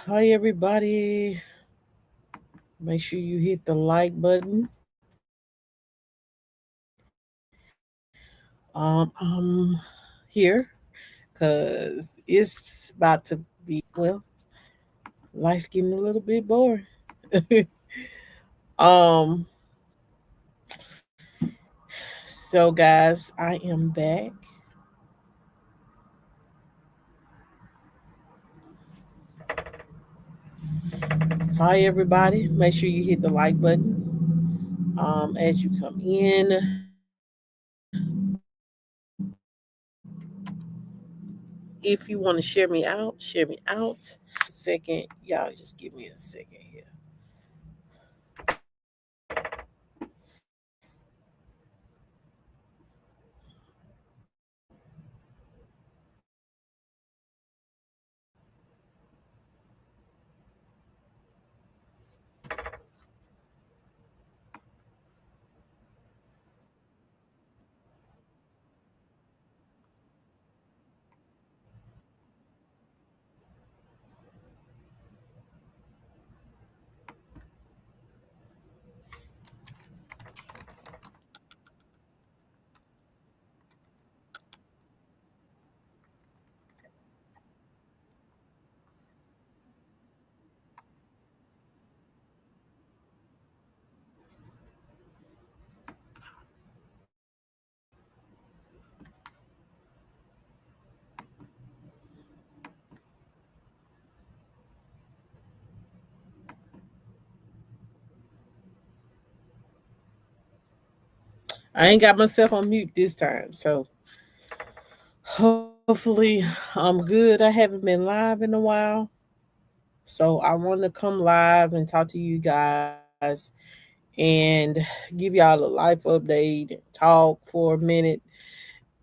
Hi, everybody. Make sure you hit the like button. I'm here because it's about to be, life getting a little bit boring. um, so, guys, I am back. Hi, everybody. Make sure you hit the like button as you come in. If you want to share me out, share me out. Second, y'all just give me a second here. I ain't got myself on mute this time, so hopefully I'm good. I haven't been live in a while, so I want to come live and talk to you guys and give y'all a life update, talk for a minute.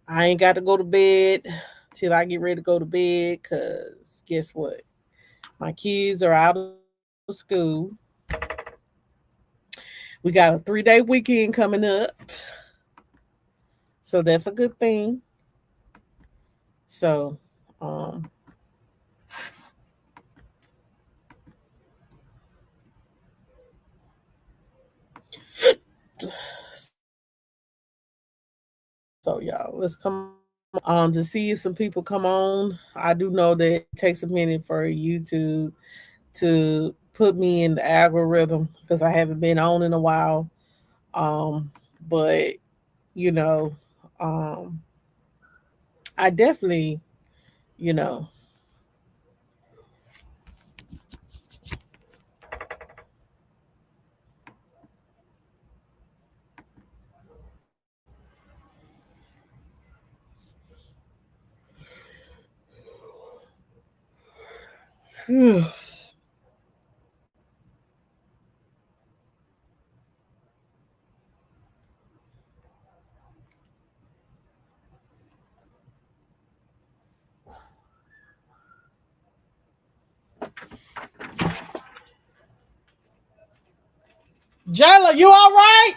I ain't got to go to bed till I get ready to go to bed because guess what? My kids are out of school. We got a 3-day weekend coming up, so that's a good thing. So, um, so y'all, let's come on to see if some people come on. I do know that it takes a minute for YouTube to put me in the algorithm because I haven't been on in a while. Um, but you know, um, I definitely, you know, Jayla, you all right?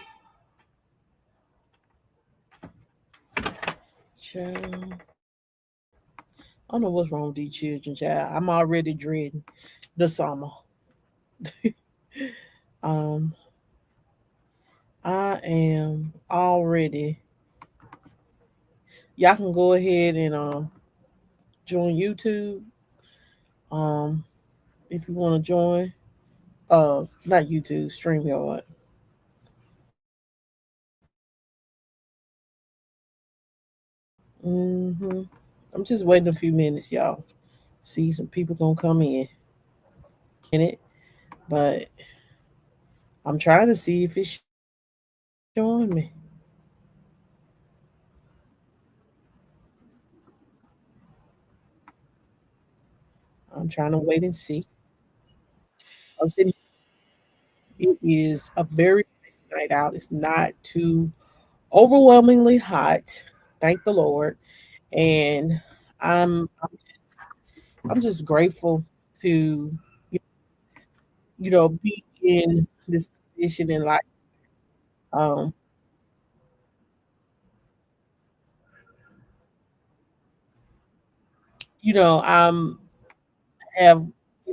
Child, I don't know what's wrong with these children, child. I'm already dreading the summer. Um, I am already. Y'all can go ahead and join YouTube. Um, if you want to join. Not YouTube, StreamYard. hmm I'm just waiting a few minutes, y'all. See some people gonna come in it, but I'm trying to see if it's showing me. I'm trying to wait and see. I'm sitting. It is a very nice night out. It's not too overwhelmingly hot. Thank the Lord, and I'm just grateful to be in this position in life. Um, I'm have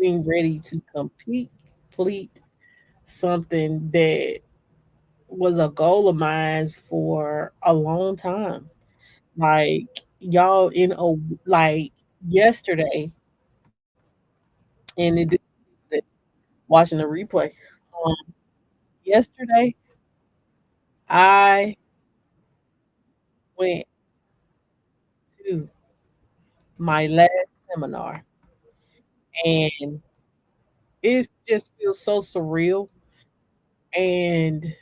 getting ready to complete something that was a goal of mine for a long time. Like y'all in a like yesterday, and watching the replay. Um, Yesterday, I went to my last seminar, and it just feels so surreal, and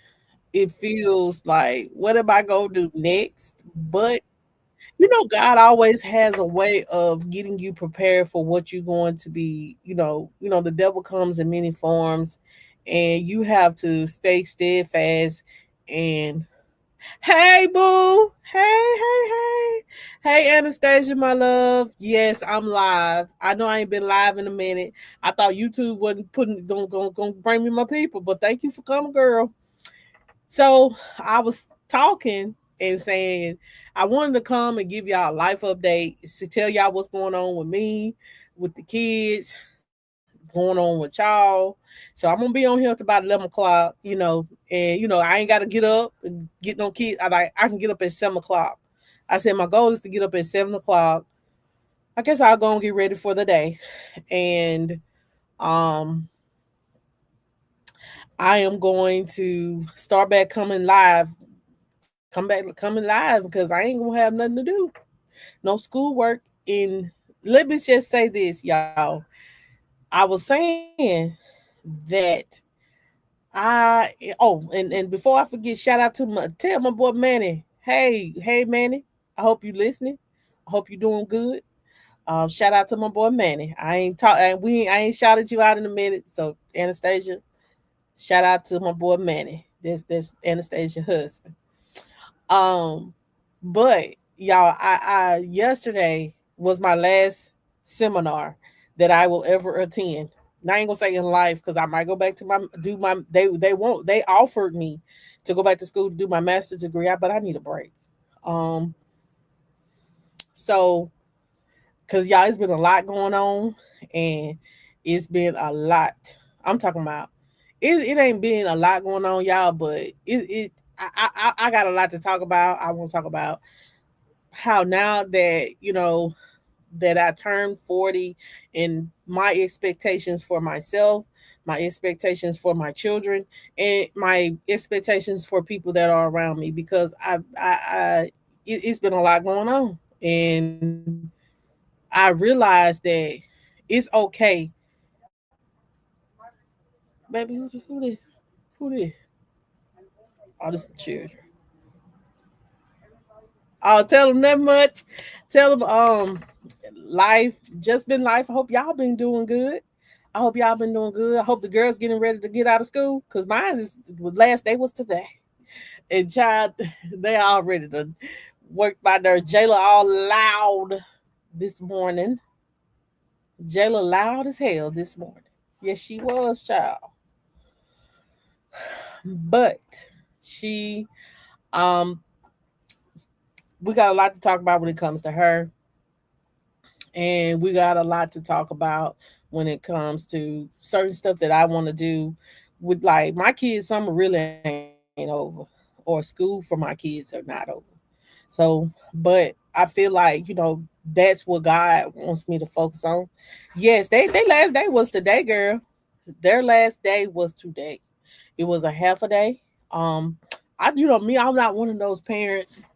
it feels like, what am I gonna do next? But God always has a way of getting you prepared for what you're going to be. The devil comes in many forms, and you have to stay steadfast. And hey, boo, hey, Anastasia, my love. Yes, I'm live. I know I ain't been live in a minute. I thought YouTube wasn't gonna bring me my people, but thank you for coming, girl. So I was talking and saying I wanted to come and give y'all a life update to tell y'all what's going on with me, with the kids, going on with y'all. So I'm gonna be on here till about 11 o'clock, and I ain't gotta get up and get no kids. I can get up at 7 o'clock. I said my goal is to get up at 7 o'clock. I guess I'll go and get ready for the day. And um I am going to start back coming live because I ain't gonna have nothing to do. No schoolwork. In Let me just say this, y'all. I was saying that and before I forget, shout out to tell my boy Manny. Hey Manny. I hope you listening. I hope you doing good. Shout out to my boy Manny. I ain't shouted you out in a minute. So Anastasia, shout out to my boy Manny. This Anastasia husband. Um, but y'all, I yesterday was my last seminar that I will ever attend. And I ain't gonna say in life because I might go back to my do my they won't they offered me to go back to school to do my master's degree, but I need a break. Um, so because y'all, it's been a lot going on, and it's been a lot. I'm talking about it ain't been a lot going on, y'all, but I got a lot to talk about. I want to talk about how now that that I turned 40, and my expectations for myself, my expectations for my children, and my expectations for people that are around me, because it's been a lot going on, and I realized that it's okay. Baby, who this? Who this? All this children. I'll tell them that much. Tell them life just been life. I hope y'all been doing good. I hope y'all been doing good. I hope the girls getting ready to get out of school, because mine is last day was today. And child, they all ready to work by their Jayla all loud this morning. Jayla loud as hell this morning. Yes, she was, child. But she um we got a lot to talk about when it comes to her, and we got a lot to talk about when it comes to certain stuff that I want to do with, like, my kids. Summer really ain't over, or school for my kids are not over. So, but I feel like, that's what God wants me to focus on. Yes, they last day was today, girl. Their last day was today. It was a half a day. I me, I'm not one of those parents.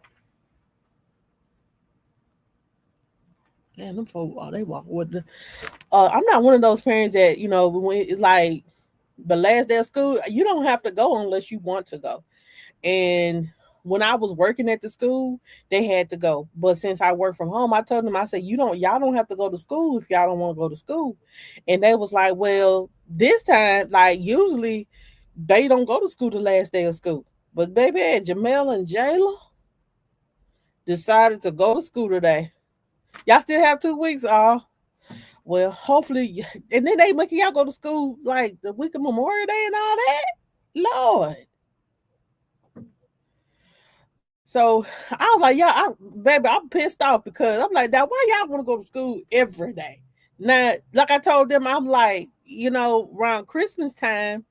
Man, them folks, oh, they walk with the. I'm not one of those parents that when like the last day of school, you don't have to go unless you want to go. And when I was working at the school, they had to go. But since I work from home, I told them, I said, y'all don't have to go to school if y'all don't want to go to school. And they was like, well, this time, like, usually they don't go to school the last day of school. But baby, Jamel and Jayla decided to go to school today. Y'all still have 2 weeks off. Well, hopefully, and then they making y'all go to school like the week of Memorial Day and all that. Lord. So I was like, baby, I'm pissed off because I'm like, now why y'all want to go to school every day? Now, like I told them, I'm like, around Christmas time,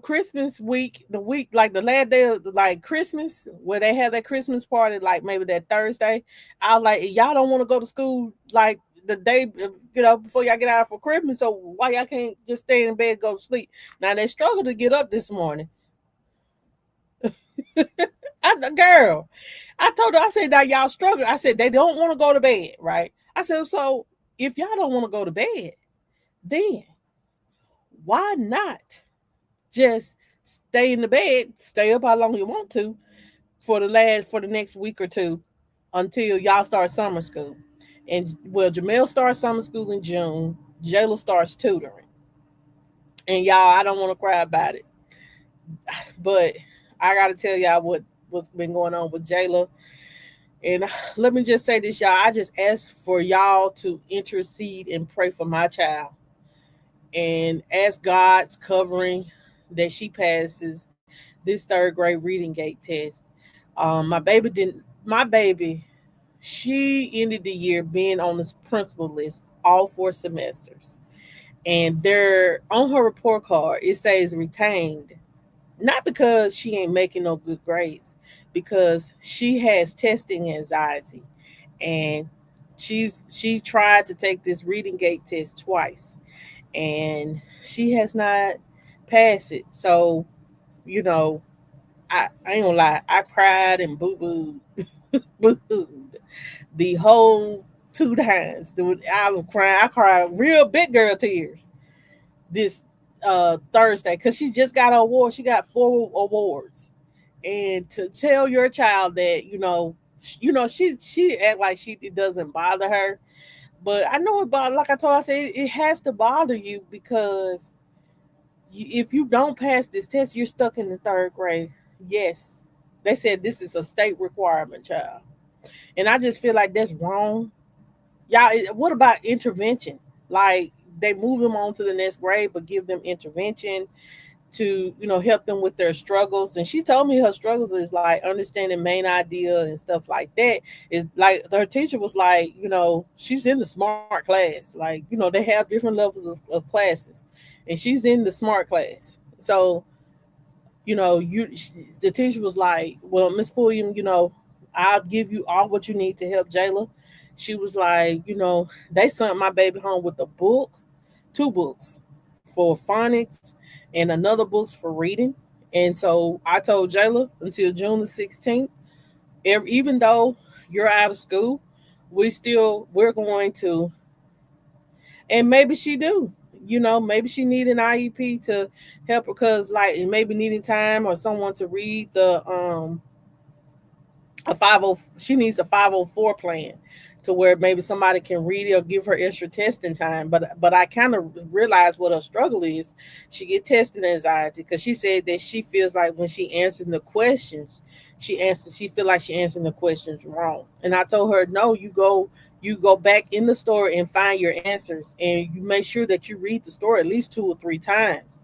Christmas week, the week, like the last day of like Christmas, where they have that Christmas party, like maybe that Thursday. I was like, y'all don't want to go to school like the day, before y'all get out for Christmas. So why y'all can't just stay in bed and go to sleep? Now they struggle to get up this morning. Girl, I told her, I said, now y'all struggle. I said, they don't want to go to bed, right? I said, so if y'all don't want to go to bed, then why not just stay in the bed, stay up how long you want to for the next week or two until y'all start summer school. And well, Jamel starts summer school in June. Jayla starts tutoring. And y'all, I don't want to cry about it, but I gotta tell y'all what's been going on with Jayla. And let me just say this, y'all. I just ask for y'all to intercede and pray for my child and ask God's covering that she passes this third grade reading gate test. My baby didn't. My baby, she ended the year being on this principal list all 4 semesters, and there on her report card it says retained, not because she ain't making no good grades, because she has testing anxiety, and she tried to take this reading gate test twice, and she has not passed it. So you know, I ain't gonna lie, I cried and boo booed, boo booed the whole 2 times. I was crying. I cried real big girl tears this Thursday because she just got her award. She got 4 awards, and to tell your child that she act like it doesn't bother her, but I know it bother. Like I told her, I said it has to bother you because if you don't pass this test, you're stuck in the 3rd grade. Yes, they said this is a state requirement, child, and I just feel like that's wrong. Y'all, what about intervention? Like they move them on to the next grade, but give them intervention to help them with their struggles. And she told me her struggles is like understanding main idea and stuff like that. Is like her teacher was like, she's in the smart class. Like they have different levels of classes, and she's in the smart class. So you the teacher was like, well, Miss Pulliam, I'll give you all what you need to help Jayla. She was like, they sent my baby home with a book, 2 books for phonics and another books for reading. And so I told Jayla until June the 16th, even though you're out of school, we're going to, and maybe she do. Maybe she need an IEP to help her, because like maybe needing time or someone to read a 50, she needs a 504 plan to where maybe somebody can read it or give her extra testing time. But I kind of realized what her struggle is. She get testing anxiety because she said that she feels like when she answers the questions, she feel like she answering the questions wrong. And I told her, no, you go back in the story and find your answers, and you make sure that you read the story at least 2 or 3 times.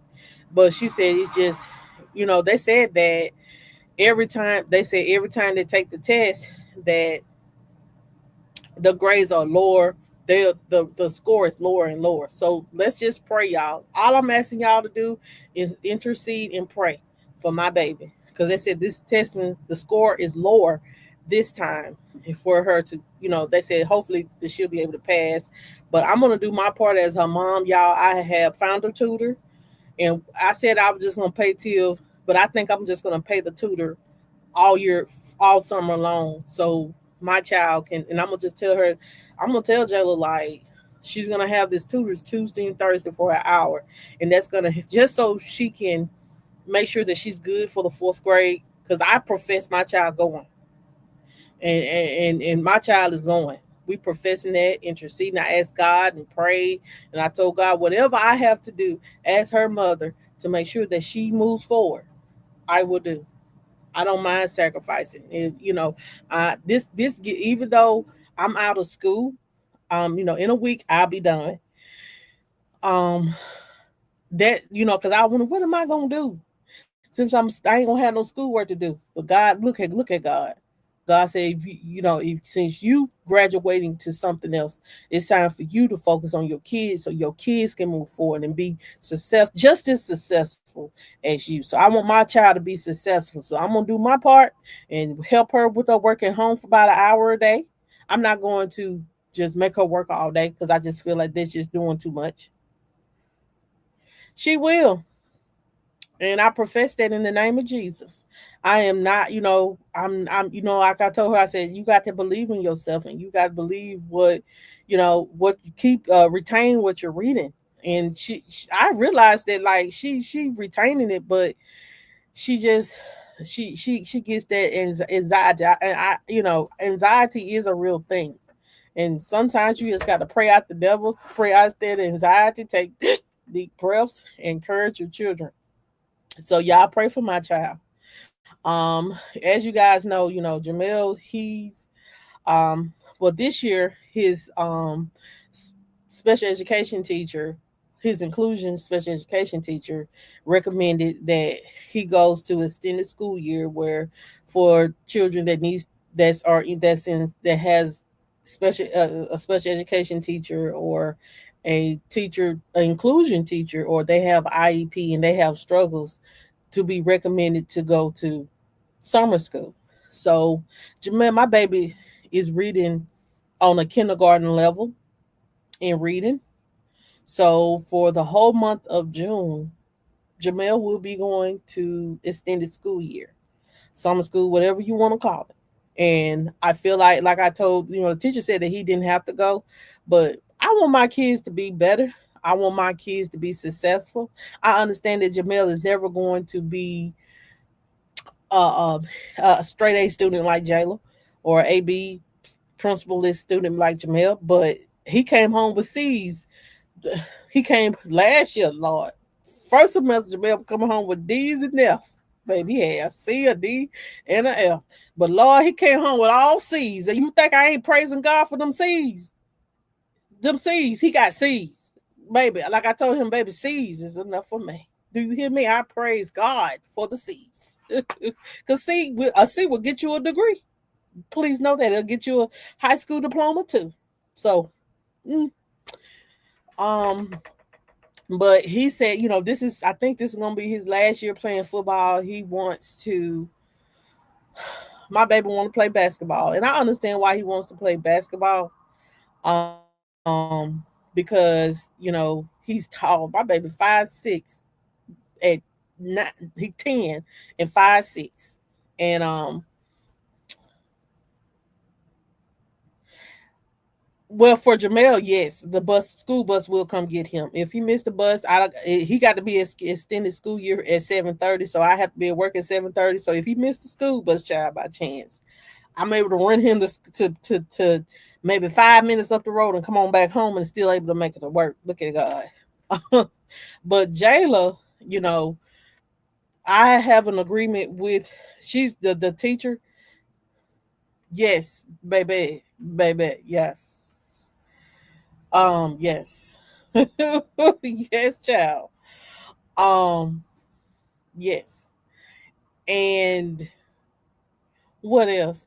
But she said it's just, they said that every time they take the test that the grades are lower, the score is lower and lower. So let's just pray, y'all. All I'm asking y'all to do is intercede and pray for my baby, because they said this testing the score is lower this time, and for her to, they said hopefully that she'll be able to pass. But I'm gonna do my part as her mom, y'all. I have found a tutor, and I said I was just gonna pay till, but I think I'm just gonna pay the tutor all year, all summer long. So my child can, and I'm gonna just tell her, I'm gonna tell Jayla like she's gonna have this tutors Tuesday and Thursday for an hour, and that's gonna just so she can make sure that she's good for the 4th grade. Because I profess my child going, and my child is going. We professing that, interceding. I asked God and prayed, and I told God whatever I have to do as her mother to make sure that she moves forward, I will do. I don't mind sacrificing. And, this even though I'm out of school, in a week I'll be done. Um, that because I want. What am I gonna do? Since I ain't gonna have no schoolwork to do. But God, look at God. God said, if since you graduating to something else, it's time for you to focus on your kids so your kids can move forward and be just as successful as you. So I want my child to be successful. So I'm gonna do my part and help her with her work at home for about an hour a day. I'm not going to just make her work all day because I just feel like that's just doing too much. She will. And I profess that in the name of Jesus. I am not, like I told her, I said, you got to believe in yourself and you got to believe what you keep, retain what you're reading. And I realized that like she retaining it, but she just, she gets that anxiety. Anxiety is a real thing. And sometimes you just got to pray out the devil, pray out that anxiety, take deep breaths, encourage your children. So y'all pray for my child. As you guys know, Jamel, he's well this year his special education teacher, his inclusion special education teacher recommended that he goes to extended school year where for children that has special a special education teacher or a teacher, an inclusion teacher, or they have IEP and they have struggles to be recommended to go to summer school. So, Jamel, my baby is reading on a kindergarten level in reading. So, for the whole month of June, Jamel will be going to extended school year, summer school, whatever you want to call it. And I feel like I told, the teacher said that he didn't have to go, but I want my kids to be better. I want my kids to be successful. I understand that Jamel is never going to be a straight A student like Jayla or a B principal list student like Jamel, but he came home with C's. He came last year, Lord. First semester, Jamel coming home with D's and F's. Baby, he had a C, a D, and an F. But Lord, he came home with all C's. And you think I ain't praising God for them C's? Them C's, he got C's. Baby, like I told him, baby, C's is enough for me. Do you hear me? I praise God for the C's. Because a C will get you a degree. Please know that it'll get you a high school diploma too. So, mm, um, but he said, I think this is gonna be his last year playing football. He wants to. My baby want to play basketball, and I understand why he wants to play basketball. Because he's tall. My baby 5'6" at not he 10 and 5'6", and well, for Jamel, yes, the school bus will come get him. If he missed the bus, he got to be extended school year at 7:30, so I have to be at work at 7:30. So if he missed the school bus, child, by chance, I'm able to run him to maybe 5 minutes up the road and come on back home and still able to make it to work. Look at God. But Jayla, you know, I have an agreement with she's the teacher. Yes, baby, baby, yes. Yes. Yes, child. Um, yes. And what else?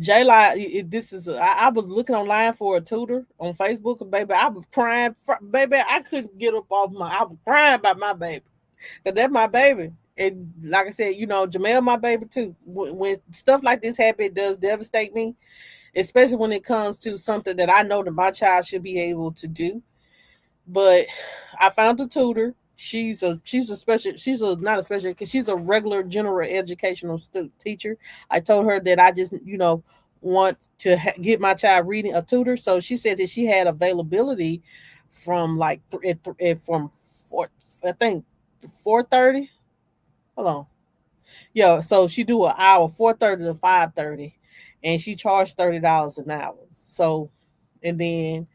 Jayla, this is I was looking online for a tutor on Facebook, and baby, I was crying, baby, I couldn't get up off I was crying about my baby, cause that's my baby, and like I said, Jamel, my baby too. When stuff like this happen, it does devastate me, especially when it comes to something that I know that my child should be able to do. But I found a tutor. She's a special. She's a not a special because she's a regular general educational teacher. I told her that I just want to get my child reading a tutor. So she said that she had availability from like from four, I think 4:30. Hold on. Yeah, so she do an hour 4:30 to 5:30, and she charged $30 an hour. So, and then,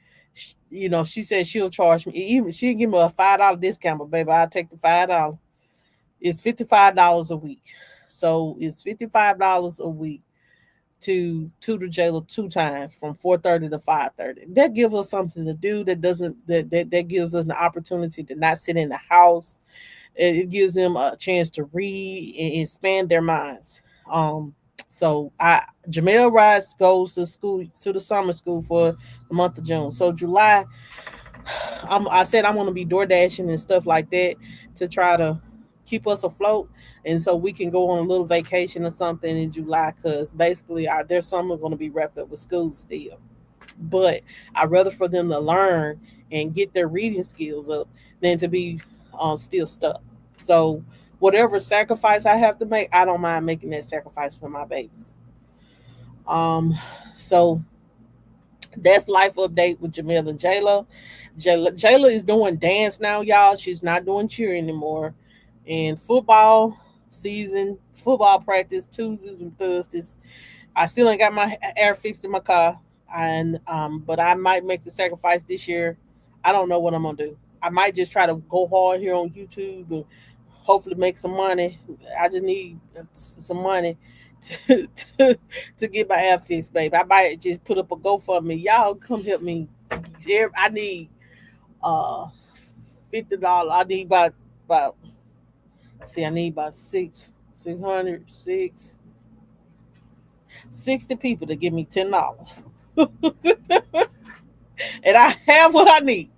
she said she'll charge me even she'll give me a $5 discount, but baby, I'll take the $5. It's $55 a week, so it's $55 a week to tutor Jayla 2 times from 4:30 to 5:30. That gives us something to do. That doesn't that gives us an opportunity to not sit in the house. It gives them a chance to read and expand their minds. Um, so I Jamel Rice goes to school to the summer school for the month of June. So July, I said I'm gonna be door dashing and stuff like that to try to keep us afloat, and so we can go on a little vacation or something in July. Because basically, their summer gonna be wrapped up with school still. But I'd rather for them to learn and get their reading skills up than to be still stuck. So whatever sacrifice I have to make, I don't mind making that sacrifice for my babies. Um, so that's life update with Jamila and Jayla. Jayla is doing dance now, y'all. She's not doing cheer anymore. And football practice Tuesdays and Thursdays. I still ain't got my air fixed in my car, and but I might make the sacrifice this year. I don't know what I'm gonna do. I might just try to go hard here on YouTube and hopefully make some money. I just need some money to to, to get my air fixed, baby. I might just put up a GoFundMe. Y'all come help me. I need uh $50. I need about see. I need about 600 60 people to give me $10. And I have what I need.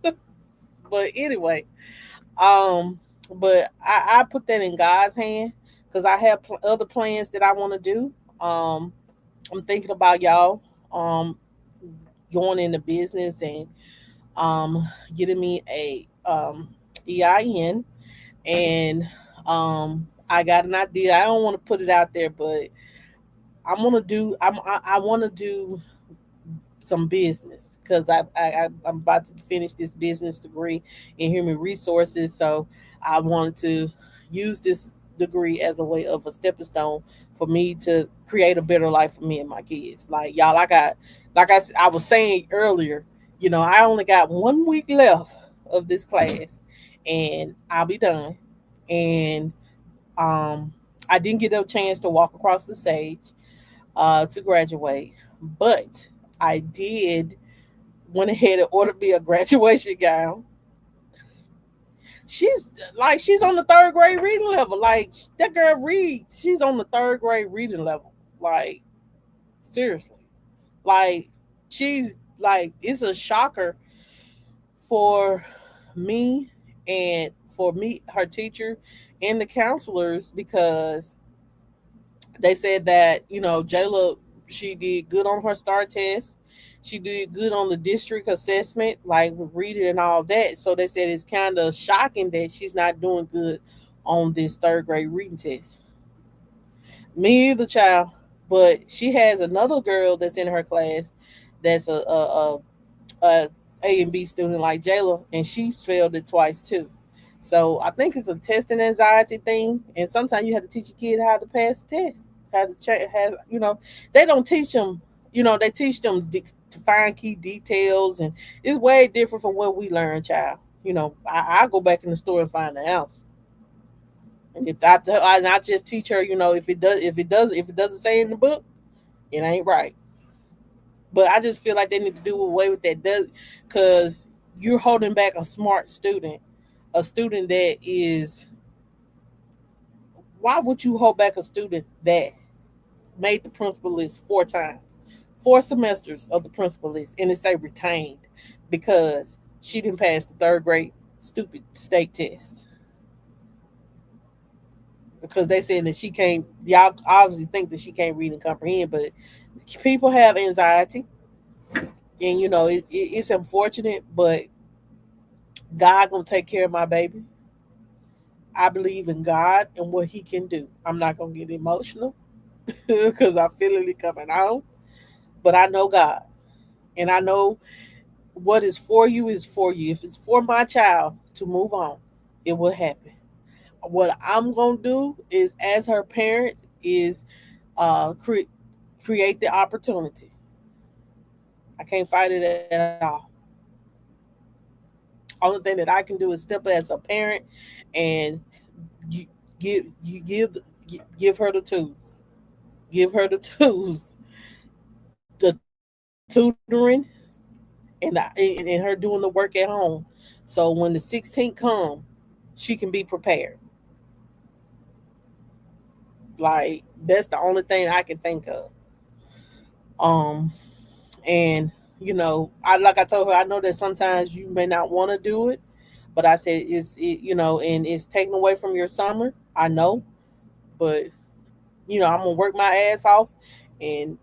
But anyway, um, but I put that in God's hand because I have other plans that I want to do. I'm thinking about y'all going into business and getting me a EIN, and I got an idea. I don't want to put it out there, but I want to do some business because I'm about to finish this business degree in human resources. So I wanted to use this degree as a way of a stepping stone for me to create a better life for me and my kids. Like y'all, I was saying earlier, I only got 1 week left of this class, and I'll be done. And um, I didn't get a chance to walk across the stage to graduate, but I did went ahead and ordered me a graduation gown. She's on the third grade reading level. Like that girl reads. She's on the third grade reading level. Like seriously. Like she's like it's a shocker for me and for me, her teacher and the counselors because they said that Jayla, she did good on her STAR test. She did good on the district assessment, like with reading and all that. So they said it's kind of shocking that she's not doing good on this third grade reading test. Me either, child. But she has another girl that's in her class that's a and B student like Jayla, and she's failed it twice too. So I think it's a testing anxiety thing, and sometimes you have to teach a kid how to pass the test, how to check, how they don't teach them. They teach them to find key details, and it's way different from what we learn, child. I go back in the store and find the answer, and if I not just teach her, if it doesn't say in the book, it ain't right. But I just feel like they need to do away with that, does because you're holding back a smart student, a student that is. Why would you hold back a student that made the principal list 4 times, 4 semesters of the principal list, and it say retained because she didn't pass the third grade stupid state test? Because they said that she can't. Y'all obviously think that she can't read and comprehend, but people have anxiety, and it's unfortunate, but God gonna take care of my baby. I believe in God and what He can do. I'm not gonna get emotional because I feel it coming out, but I know God, and I know what is for you is for you. If it's for my child to move on, it will happen. What I'm gonna do is, as her parents, is create the opportunity. I can't fight it at all. Only thing that I can do is step as a parent and you give her the tools. Give her the tools, the tutoring, and her doing the work at home. So when the 16th come, she can be prepared. Like that's the only thing I can think of. Um, and I like I told her, I know that sometimes you may not want to do it, but I said and it's taken away from your summer. I know, but I'm gonna work my ass off, and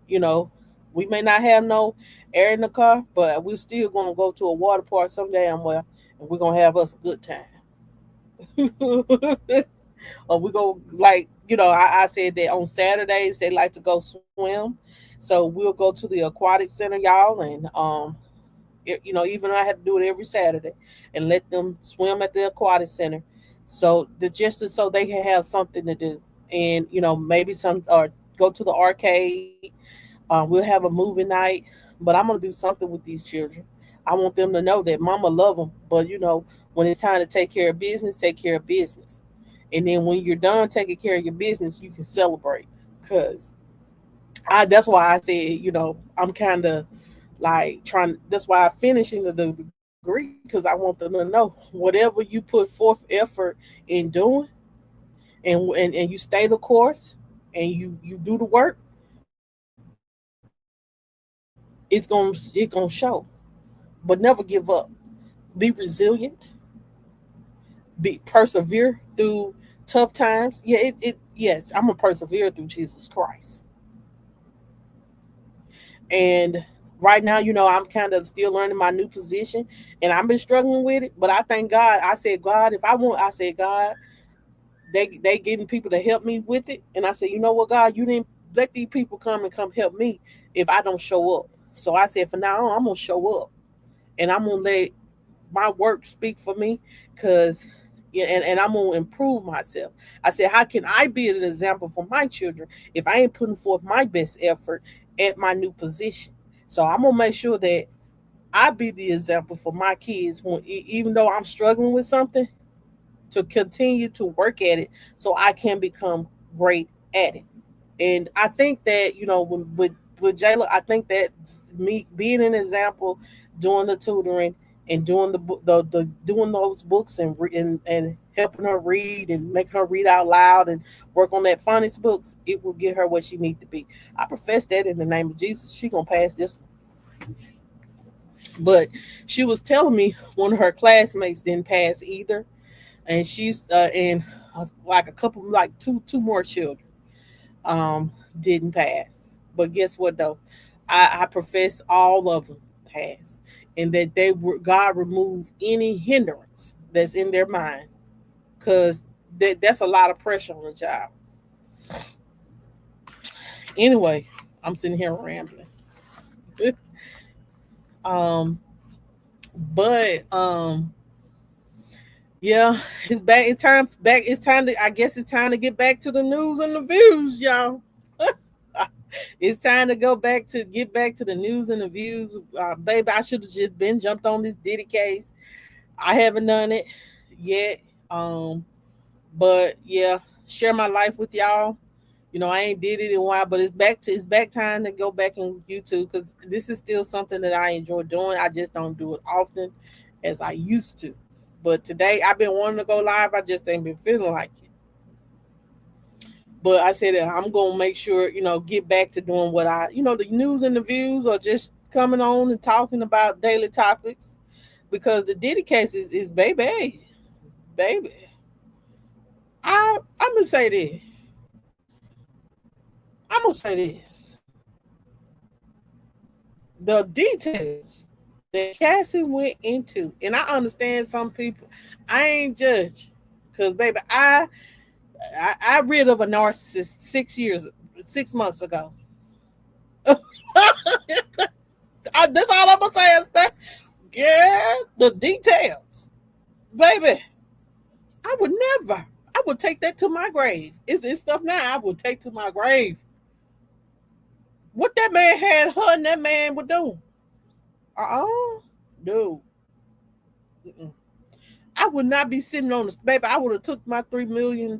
we may not have no air in the car, but we're still gonna go to a water park some damn well, and we're gonna have us a good time. Or we go like I said that on Saturdays they like to go swim, so we'll go to the aquatic center, y'all, and even though I had to do it every Saturday, and let them swim at the aquatic center, so so they can have something to do, and maybe some or go to the arcade. We'll have a movie night, but I'm gonna do something with these children. I want them to know that Mama love them, but when it's time to take care of business, and then when you're done taking care of your business, you can celebrate. Cause that's why I said I'm kind of like trying. That's why I finished in the degree because I want them to know whatever you put forth effort in doing, and you stay the course, and you do the work, it's gonna show. But never give up. Be resilient. Be persevere through tough times. Yeah, yes, I'm gonna persevere through Jesus Christ. And right now, I'm kind of still learning my new position, and I've been struggling with it. But I thank God. I said, God, if I want, I said, God, they getting people to help me with it, and I said, you know what, God, you didn't let these people come help me if I don't show up. So I said, for now on, I'm gonna show up, and I'm gonna let my work speak for me, because and I'm gonna improve myself. I said, how can I be an example for my children if I ain't putting forth my best effort at my new position? So I'm gonna make sure that I be the example for my kids when even though I'm struggling with something, to continue to work at it so I can become great at it. And I think that with Jayla, I think that me being an example, doing the tutoring and doing the doing those books, and helping her read and making her read out loud and work on that phonics books, it will get her where she needs to be. I profess that in the name of Jesus, she gonna pass this one. But she was telling me one of her classmates didn't pass either, and she's and like a couple, like two more children didn't pass. But guess what though? I profess all of them passed, and that they were God removed any hindrance that's in their mind, because that's a lot of pressure on a child. Anyway, I'm sitting here rambling. um, but yeah, it's back. It's time back. It's time to. I guess it's time to get back to the news and the views, y'all. It's time to get back to the news and the views. Baby, I should have just been jumped on this Diddy case. I haven't done it yet. Um, but yeah, share my life with y'all. I ain't did it in a while, but it's back time to go back on YouTube, because this is still something that I enjoy doing. I just don't do it often as I used to. But today I've been wanting to go live. I just ain't been feeling like it. But I said that I'm gonna make sure, get back to doing what the news and the views, or just coming on and talking about daily topics, because the Diddy case is baby. I'm gonna say this. I'm gonna say this. The details that Cassie went into, and I understand some people. I ain't judge, because baby, I rid of a narcissist 6 months ago. That's all I'm gonna say is that, girl, the details, baby. I would never. I would take that to my grave. It's stuff now I would take to my grave. What that man had her and that man were doing. No. Mm-mm. I would not be sitting on the baby. I would have took my $3 million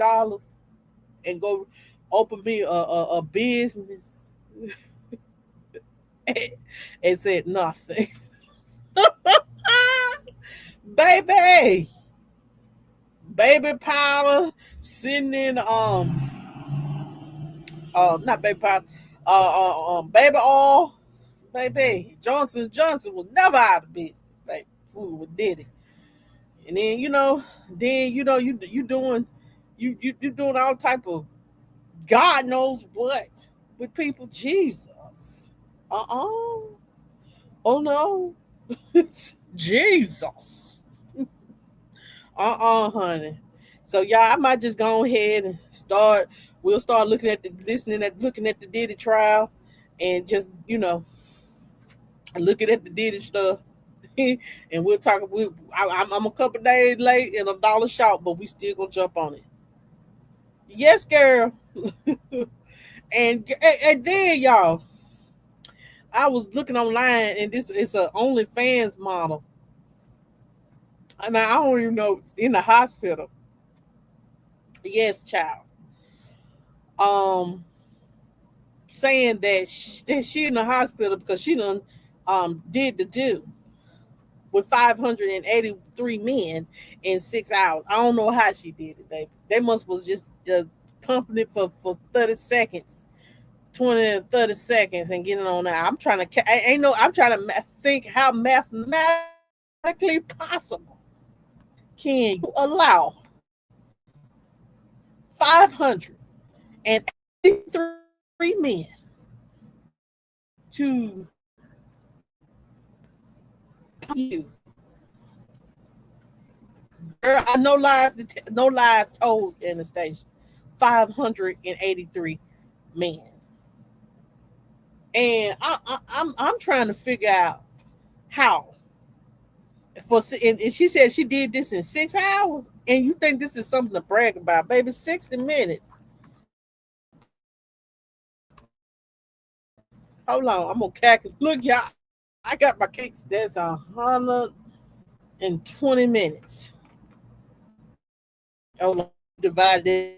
and go open me a business and said nothing. baby, baby powder sitting in Not baby powder, baby oil, baby. Johnson was never out of business. Like food with Diddy, and then you doing you doing all type of God knows what with people. Jesus, oh no, Jesus, honey. So yeah, I might just go ahead and start. We'll start looking at the Diddy trial, and just looking at the Diddy stuff. And we'll talk. I'm a couple days late and $1 short, but we still gonna jump on it. Yes, girl. And then y'all, I was looking online, and this is a OnlyFans model, and I don't even know in the hospital. Yes, child. Um, saying that she in the hospital because she done did the do with 583 men in 6 hours. I don't know how she did it, baby. They must was just pumping it for 30 seconds, 20 and 30 seconds, and getting on that. I'm trying to, ain't no, I'm trying to think how mathematically possible can you allow 583 men to you. Girl, I no lies told in the station. 583 men, and I'm trying to figure out how. And she said she did this in 6 hours, and you think this is something to brag about, baby? 60 minutes. Hold on, I'm gonna calculate. Look, y'all, I got my cakes. That's 120 minutes. Hold on, divided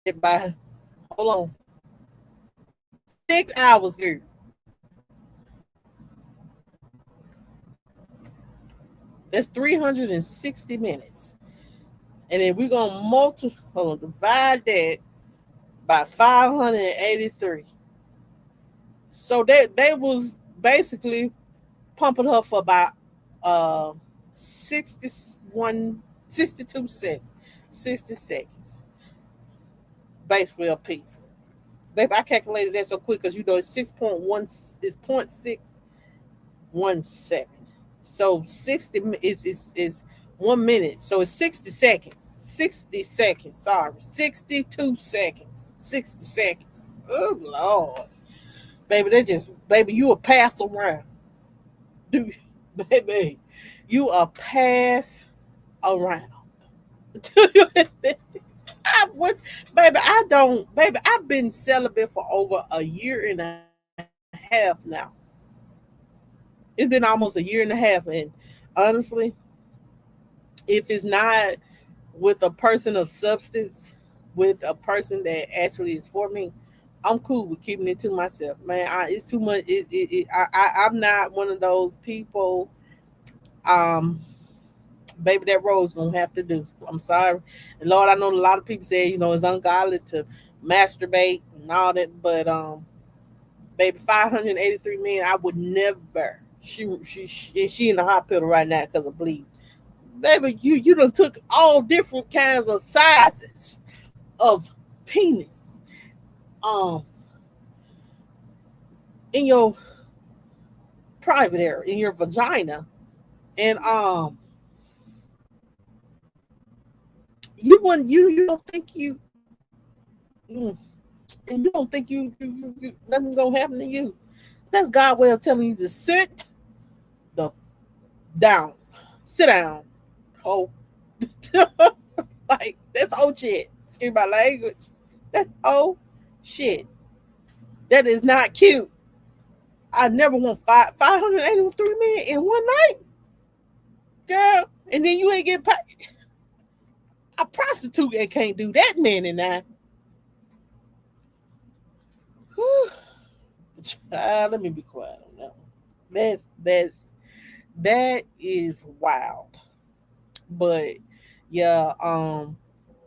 it by. Hold on, 6 hours here. That's 360 minutes. And then we're gonna divide that by 583. So they was basically pumping her for about uh 61 62 seconds. 60 seconds. Basically a piece. Baby, I calculated that so quick because it's 6.1 is 0.617. So 60 is 1 minute. So it's 60 seconds. 60 seconds. Sorry. 62 seconds. 60 seconds. Oh Lord. Baby, baby, you a pass around. Dude, baby, you a pass around. I would, baby, I don't, baby, I've been celibate for over a year and a half now. It's been almost a year and a half, and honestly, if it's not with a person of substance, with a person that actually is for me, I'm cool with keeping it to myself, man. It's too much. I'm not one of those people. Um, Baby, that road's gonna have to do. I'm sorry, and Lord, I know a lot of people say it's ungodly to masturbate and all that, but baby, 583 men, I would never. She in the hospital right now because of bleed. Baby, you done took all different kinds of sizes of penis um in your private area, in your vagina, and you don't think mm, and you don't think nothing gonna happen to you. That's God way of telling you to sit the down, sit down, ho. Like that's old shit. Excuse my language. That's old shit. That is not cute. I never want 583 men in one night, girl. And then you ain't get paid. A prostitute that can't do that many now. Whew. Let me be quiet on that one. That is wild. But yeah,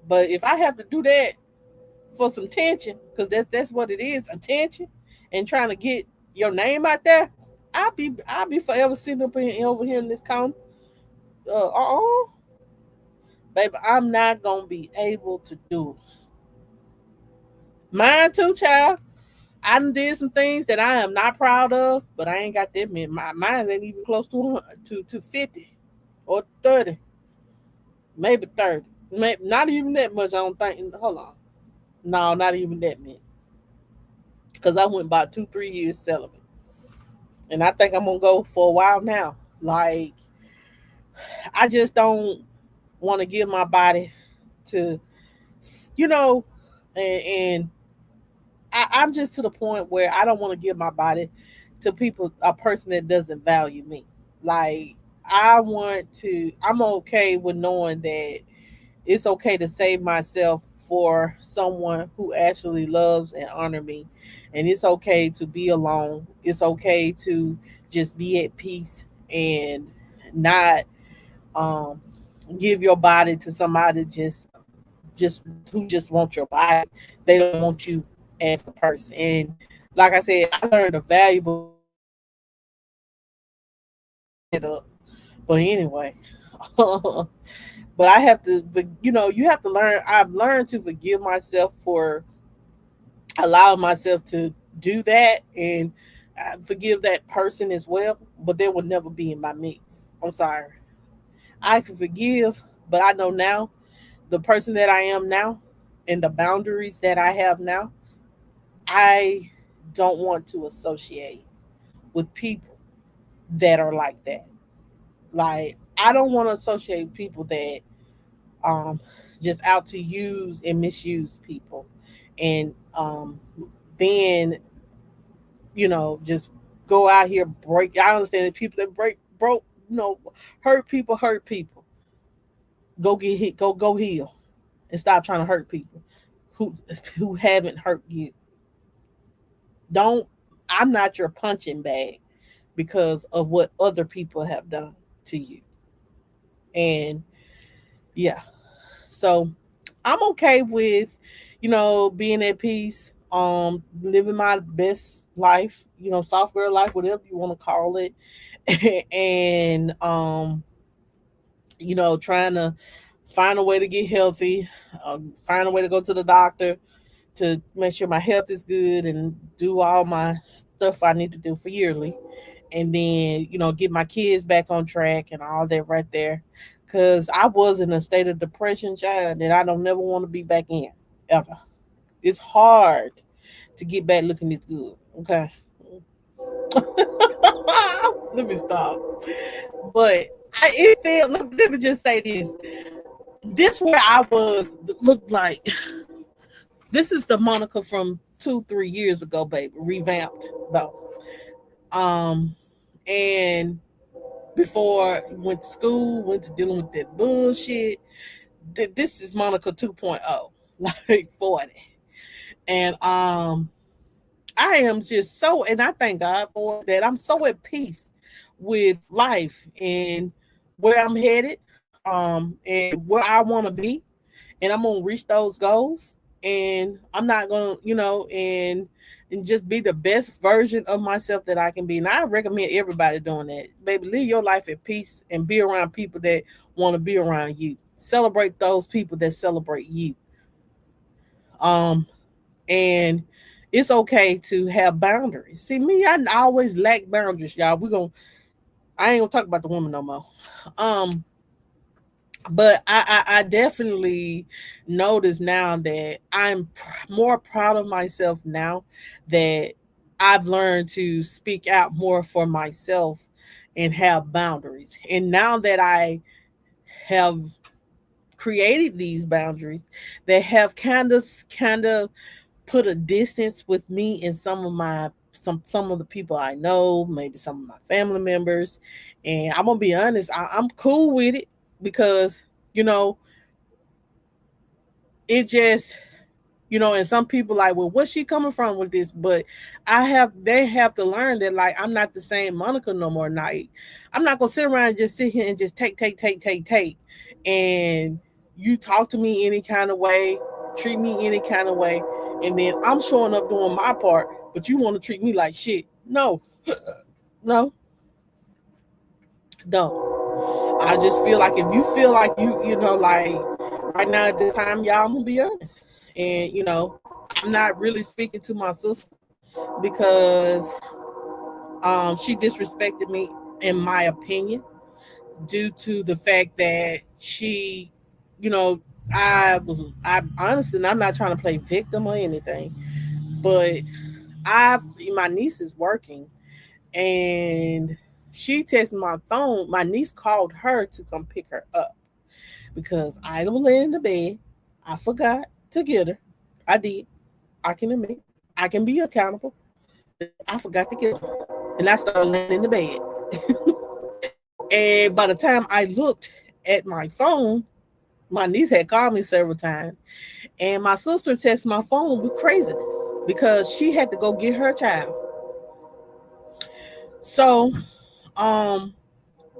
but if I have to do that for some tension, because that's what it is, attention, and trying to get your name out there, I'll be forever sitting up in, over here in this corner. Baby, I'm not gonna be able to do it. Mine too, child. I done did some things that I am not proud of, but I ain't got that many. Mine ain't even close to 100, to 50 or 30, maybe 30. Maybe, not even that much, I don't think. Hold on. No, not even that many. Because I went about 2, 3 years celibate. And I think I'm going to go for a while now. Like, I just don't want to give my body to, you know, and I'm just to the point where I don't want to give my body to people, a person that doesn't value me. Like, I'm okay with knowing that it's okay to save myself for someone who actually loves and honor me. And it's okay to be alone. It's okay to just be at peace and not um give your body to somebody just who just wants your body. They don't want you as the person. And like I said, I learned a valuable lesson it up. But anyway, but I have to, but you have to learn. I've learned to forgive myself for allowing myself to do that, and forgive that person as well. But they will never be in my mix. I'm sorry. I can forgive, but I know now the person that I am now and the boundaries that I have now, I don't want to associate with people that are like that. Like, I don't want to associate with people that um just out to use and misuse people, and then just go out here break. I understand that people that break broke, hurt people. Go get hit, go heal, and stop trying to hurt people who who haven't hurt you. Don't I'm not your punching bag because of what other people have done to you. And yeah, so I'm okay with, being at peace, living my best life, soft girl life, whatever you want to call it. And trying to find a way to get healthy, find a way to go to the doctor to make sure my health is good and do all my stuff I need to do for yearly. And then, get my kids back on track and all that right there. Cause I was in a state of depression, child, that I don't never want to be back in ever. It's hard to get back looking this good. Okay. Let me stop. But it felt, let me just say this. This where I was looked like this is the Monica from 2, 3 years ago, baby. Revamped though. Um and before went to school, went to dealing with that bullshit. This is Monica 2.0, like 40. And I am just so, and I thank God for that. I'm so at peace with life and where I'm headed, and where I want to be, and I'm gonna reach those goals. And I'm not gonna, and just be the best version of myself that I can be. And I recommend everybody doing that. Baby, live your life at peace and be around people that want to be around you. Celebrate those people that celebrate you. Um, and it's okay to have boundaries. See, me, I always lack boundaries, y'all. I ain't gonna talk about the woman no more. Um, but I definitely notice now that I'm more proud of myself now that I've learned to speak out more for myself and have boundaries. And now that I have created these boundaries that have kind of put a distance with me and some of the people I know, maybe some of my family members. And I'm gonna be honest, I'm cool with it because you know it just and some people like, well, what's she coming from with this? But they have to learn that, like, I'm not the same Monica no more. Night, I'm not gonna sit around and just sit here and just take, and you talk to me any kind of way. treat me any kind of way, and then I'm showing up doing my part, but you want to treat me like shit. No, no, don't. I just feel like if you feel like you know, like right now at this time, y'all, I'm gonna be honest. And I'm not really speaking to my sister because she disrespected me, in my opinion, due to the fact that she, you know, I honestly, and I'm not trying to play victim or anything, but I've my niece is working, and she texted my phone. My niece called her to come pick her up because I was laying in the bed. I forgot to get her. I did. I can admit. I can be accountable. I forgot to get her, and I started laying in the bed. And by the time I looked at my phone, my niece had called me several times, and my sister texted my phone with craziness because she had to go get her child. So, um,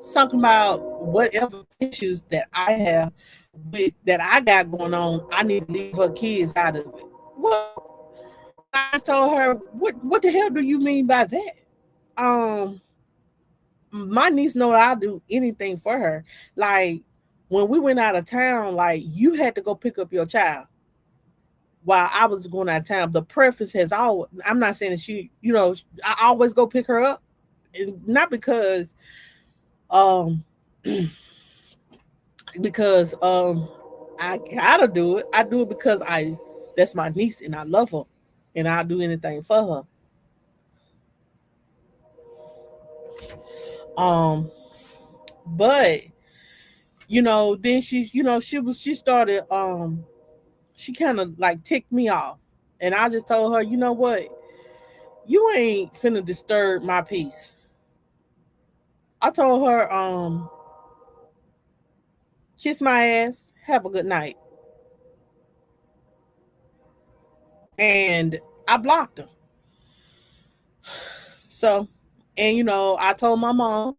something about whatever issues that I have with that I got going on, I need to leave her kids out of it. What? I told her, what the hell do you mean by that? Um, my niece know I'll do anything for her. Like when we went out of town, like you had to go pick up your child while I was going out of town. The preference has always, I'm not saying that I always go pick her up. And not um because I gotta do it. I do it because I that's my niece and I love her and I'll do anything for her. Um but then she started she kind of like ticked me off. And I just told her, you know what? You ain't finna disturb my peace. I told her, kiss my ass, have a good night. And I blocked her. So, and I told my mom,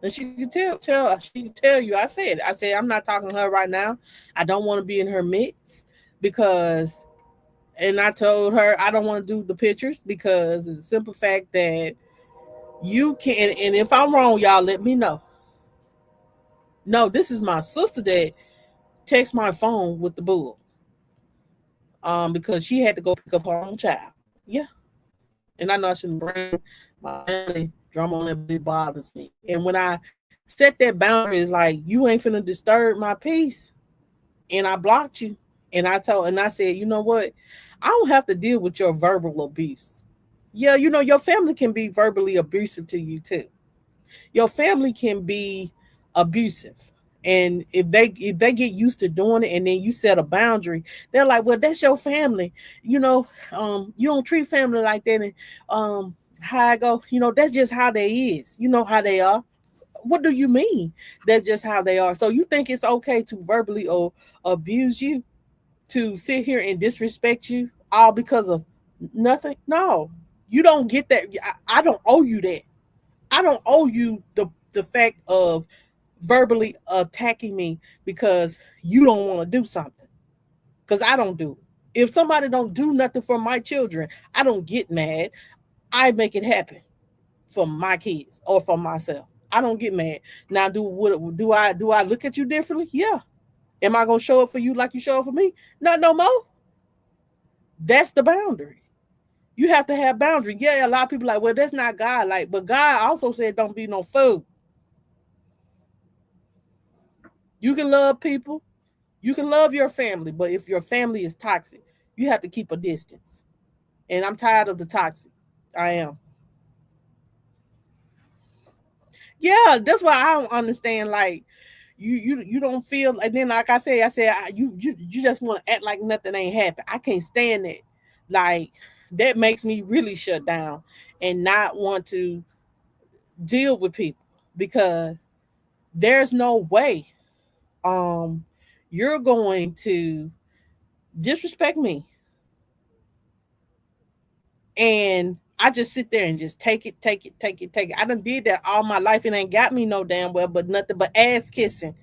and she could she could tell you. I said, I'm not talking to her right now. I don't want to be in her mix because, and I told her I don't want to do the pictures because it's a simple fact that you can. And if I'm wrong, y'all let me know. No, this is my sister that text my phone with the bull. Because she had to go pick up her own child. Yeah, and I know I shouldn't bring my family drama on it, but it bothers me. And when I set that boundary, it's like you ain't finna disturb my peace, and I blocked you. And I said, you know what? I don't have to deal with your verbal abuse. Yeah, your family can be verbally abusive to you too. Your family can be abusive. And if they get used to doing it and then you set a boundary, they're like, well, that's your family. You don't treat family like that. And how I go, that's just how they is. You know how they are. What do you mean? That's just how they are. So you think it's okay to verbally or abuse you, to sit here and disrespect you all because of nothing? No, you don't get that. I don't owe you that. I don't owe you the fact of verbally attacking me because you don't want to do something. Because I don't do it. If somebody don't do nothing for my children, I don't get mad. I make it happen for my kids or for myself. I don't get mad. Now, do I look at you differently? Yeah. Am I gonna show up for you like you show up for me? Not no more. That's the boundary. You have to have boundary. Yeah, a lot of people like, well, that's not God. Like, but God also said, don't be no fool. You can love people, you can love your family, but if your family is toxic, you have to keep a distance. And I'm tired of the toxic. I am. Yeah, that's why I don't understand. Like, you don't feel. And then, like you just want to act like nothing ain't happened. I can't stand it. Like that makes me really shut down and not want to deal with people because there's no way um you're going to disrespect me and I just sit there and just take it, take it. I done did that all my life. It ain't got me no damn well, but nothing but ass kissing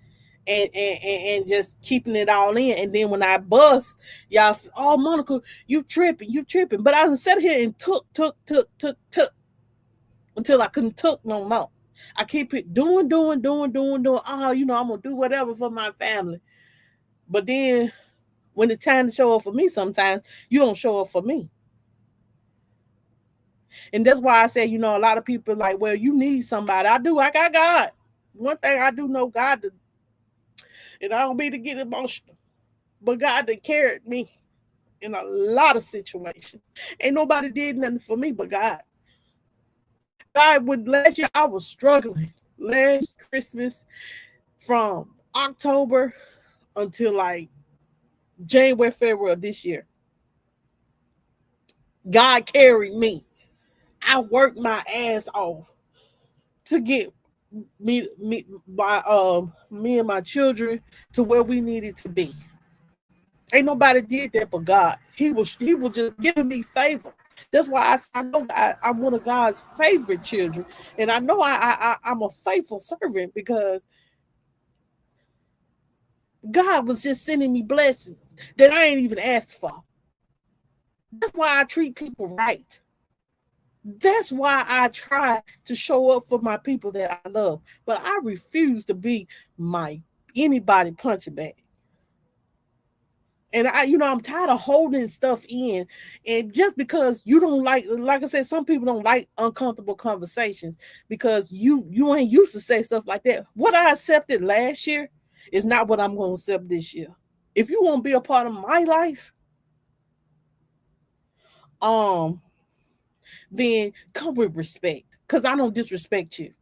and just keeping it all in. And then when I bust, y'all, oh Monica, you tripping. But I was sat here and took until I couldn't took no more. I keep it doing. Oh, I'm gonna do whatever for my family. But then when it's time to show up for me, sometimes you don't show up for me. And that's why I say, a lot of people like, well, you need somebody. I do. I got God. One thing I do know God, and I don't mean to get emotional, but God that carried me in a lot of situations. Ain't nobody did nothing for me but God. God, would last year I was struggling. Last Christmas from October until like January, February of this year. God carried me. I worked my ass off to get me and my children to where we needed to be. Ain't nobody did that but God. He was just giving me favor. That's why I know I'm one of God's favorite children, and I know I'm a faithful servant because God was just sending me blessings that I ain't even asked for. That's why I treat people right. That's why I try to show up for my people that I love. But I refuse to be my anybody punching bag. And I'm tired of holding stuff in. And just because you don't like I said, some people don't like uncomfortable conversations because you ain't used to say stuff like that. What I accepted last year is not what I'm going to accept this year. If you want to be a part of my life, then come with respect. Because I don't disrespect you.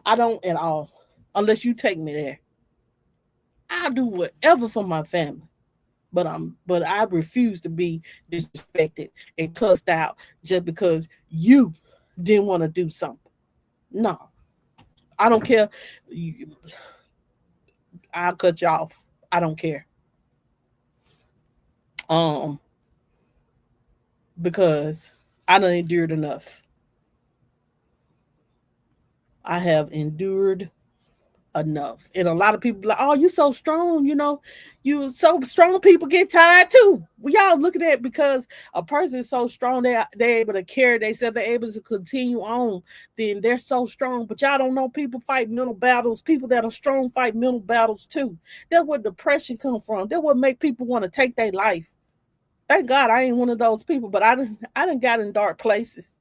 I don't at all. Unless you take me there. I'll do whatever for my family. But I refuse to be disrespected and cussed out just because you didn't want to do something. No. I don't care. I'll cut you off. I don't care. Because I done endured enough. I have endured enough. And a lot of people like, oh, you so strong, you so strong. People get tired too. We all look at that because a person is so strong, they're able to carry themselves, they're able to continue on, then they're so strong. But y'all don't know people fight mental battles. People that are strong fight mental battles too. That's where depression come from. That's what make people want to take their life. Thank God I ain't one of those people, but I done got in dark places.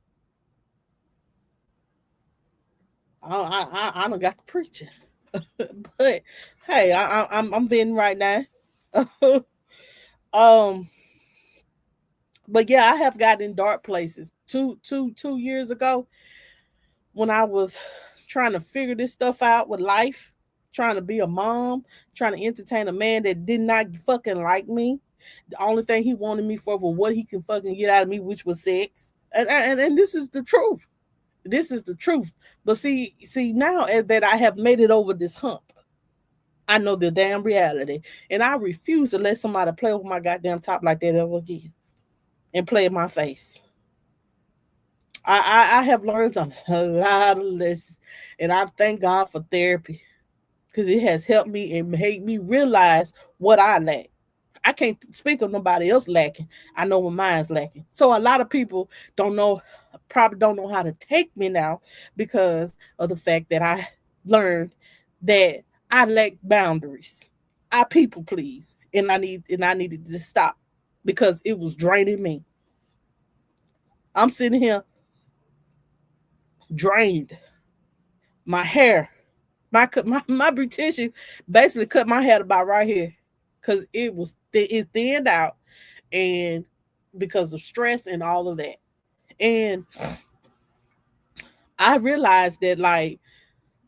I done got to preaching. But hey, I'm venting right now. um, but yeah, I have gotten in dark places. Two years ago, when I was trying to figure this stuff out with life, trying to be a mom, trying to entertain a man that did not fucking like me. The only thing he wanted me for was what he can fucking get out of me, which was sex. And this is the truth. This is the truth. But see now that I have made it over this hump, I know the damn reality. And I refuse to let somebody play with my goddamn top like that ever again. And play in my face. I have learned a lot of lessons. And I thank God for therapy. Because it has helped me and made me realize what I lack. I can't speak of nobody else lacking. I know what mine's lacking. So a lot of people probably don't know how to take me now because of the fact that I learned that I lack boundaries. I people please, and I needed to stop because it was draining me. I'm sitting here drained. My hair, my beautician basically cut my hair about right here because it thinned out, and because of stress and all of that. And I realized that like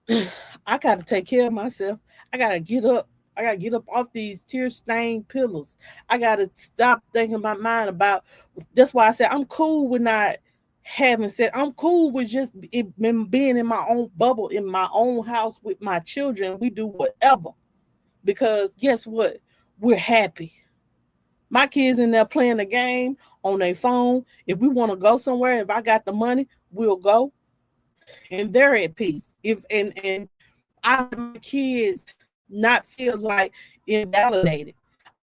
I gotta take care of myself. I gotta get up. I gotta get up off these tear stained pillows. I gotta stop thinking my mind about. That's why I said I'm cool with not having said. I'm cool with just being in my own bubble, in my own house with my children. We do whatever because guess what? We're happy. My kids in there playing the game on their phone. If we want to go somewhere, if I got the money, we'll go. And they're at peace. If and I have my kids not feel like invalidated.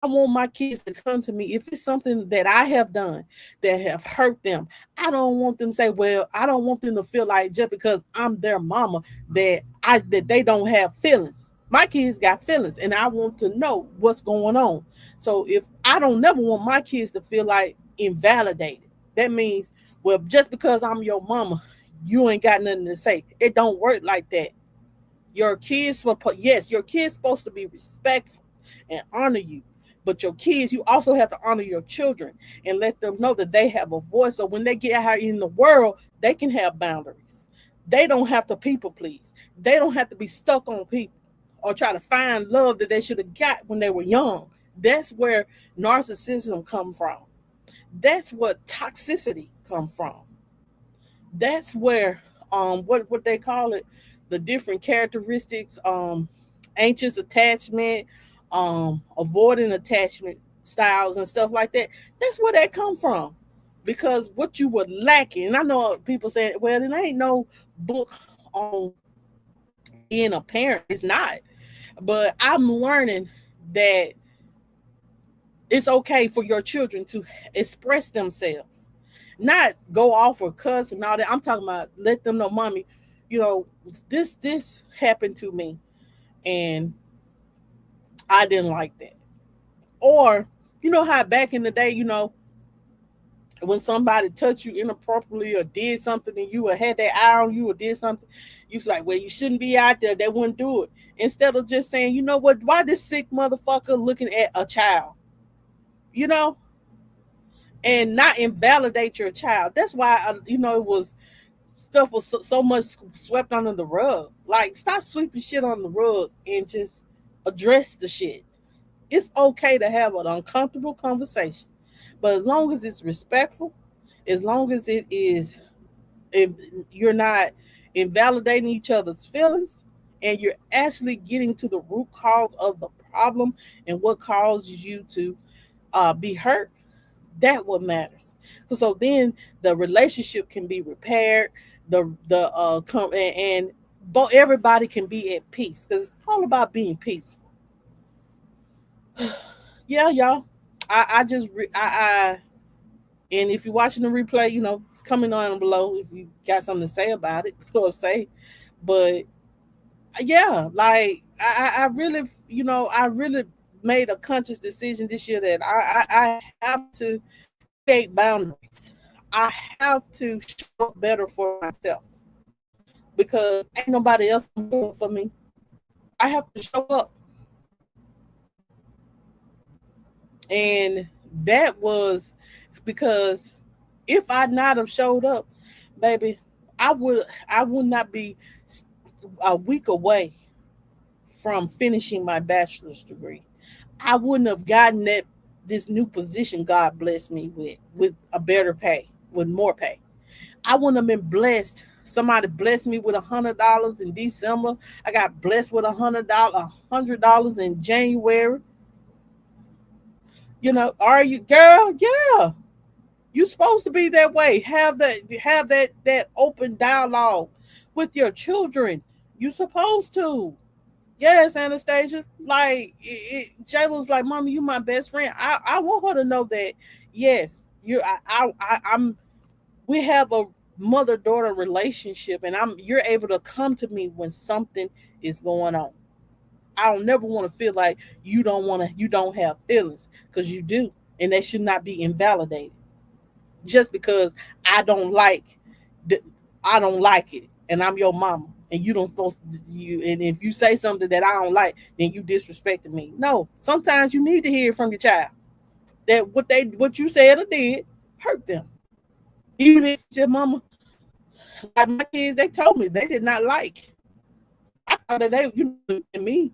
I want my kids to come to me if it's something that I have done that have hurt them. I don't want them to say, "Well," I don't want them to feel like just because I'm their mama that they don't have feelings. My kids got feelings, and I want to know what's going on. So if I don't never want my kids to feel like invalidated, that means, well, just because I'm your mama, you ain't got nothing to say. It don't work like that. Your kids, yes, your kids supposed to be respectful and honor you. But your kids, you also have to honor your children and let them know that they have a voice. So when they get out in the world, they can have boundaries. They don't have to people please. They don't have to be stuck on people or try to find love that they should have got when they were young. That's where narcissism come from. That's what toxicity come from. That's where what they call it, the different characteristics, anxious attachment, avoiding attachment styles and stuff like that. That's where that come from. Because what you were lacking, and I know people say, well, there ain't no book on being a parent. It's not. But I'm learning that it's okay for your children to express themselves, not go off or cuss and all that. I'm talking about let them know, mommy, you know, this happened to me, and I didn't like that. Or you know how back in the day, when somebody touched you inappropriately or did something and you or had that eye on you or did something, you was like, well, you shouldn't be out there. They wouldn't do it. Instead of just saying, you know what, why this sick motherfucker looking at a child, you know, and not invalidate your child. That's why, it was stuff was so much swept under the rug. Like, stop sweeping shit on the rug and just address the shit. It's okay to have an uncomfortable conversation, but as long as it's respectful, as long as it is, if you're not invalidating each other's feelings, and you're actually getting to the root cause of the problem and what causes you to be hurt, that what matters. So then the relationship can be repaired. And both everybody can be at peace because it's all about being peaceful. Yeah, y'all. I just and if you're watching the replay, it's coming on below if you got something to say about it or say. But yeah, like I really, I really made a conscious decision this year that I have to create boundaries. I have to show up better for myself because ain't nobody else gonna do it for me. I have to show up, and that was because if I not have showed up, baby, I would not be a week away from finishing my bachelor's degree. I wouldn't have gotten that this new position God blessed me with a better pay, with more pay. I wouldn't have been blessed. Somebody blessed me with $100 in December. I got blessed with $100 in January. Are you, girl? Yeah, you supposed to be that way. Have that open dialogue with your children. You supposed to. Yes, Anastasia. Like Jayla's like, Mommy, you my best friend. I want her to know that. Yes, you. I'm. We have a mother daughter relationship, and you're able to come to me when something is going on. I don't never want to feel like you don't have feelings, because you do, and they should not be invalidated just because I don't like the, I don't like it, and I'm your mama, and you don't supposed to, and if you say something that I don't like, then you disrespected me. No, sometimes you need to hear from your child that what you said or did hurt them, even if your mama. Like my kids, they told me they did not like. I thought that they, and me,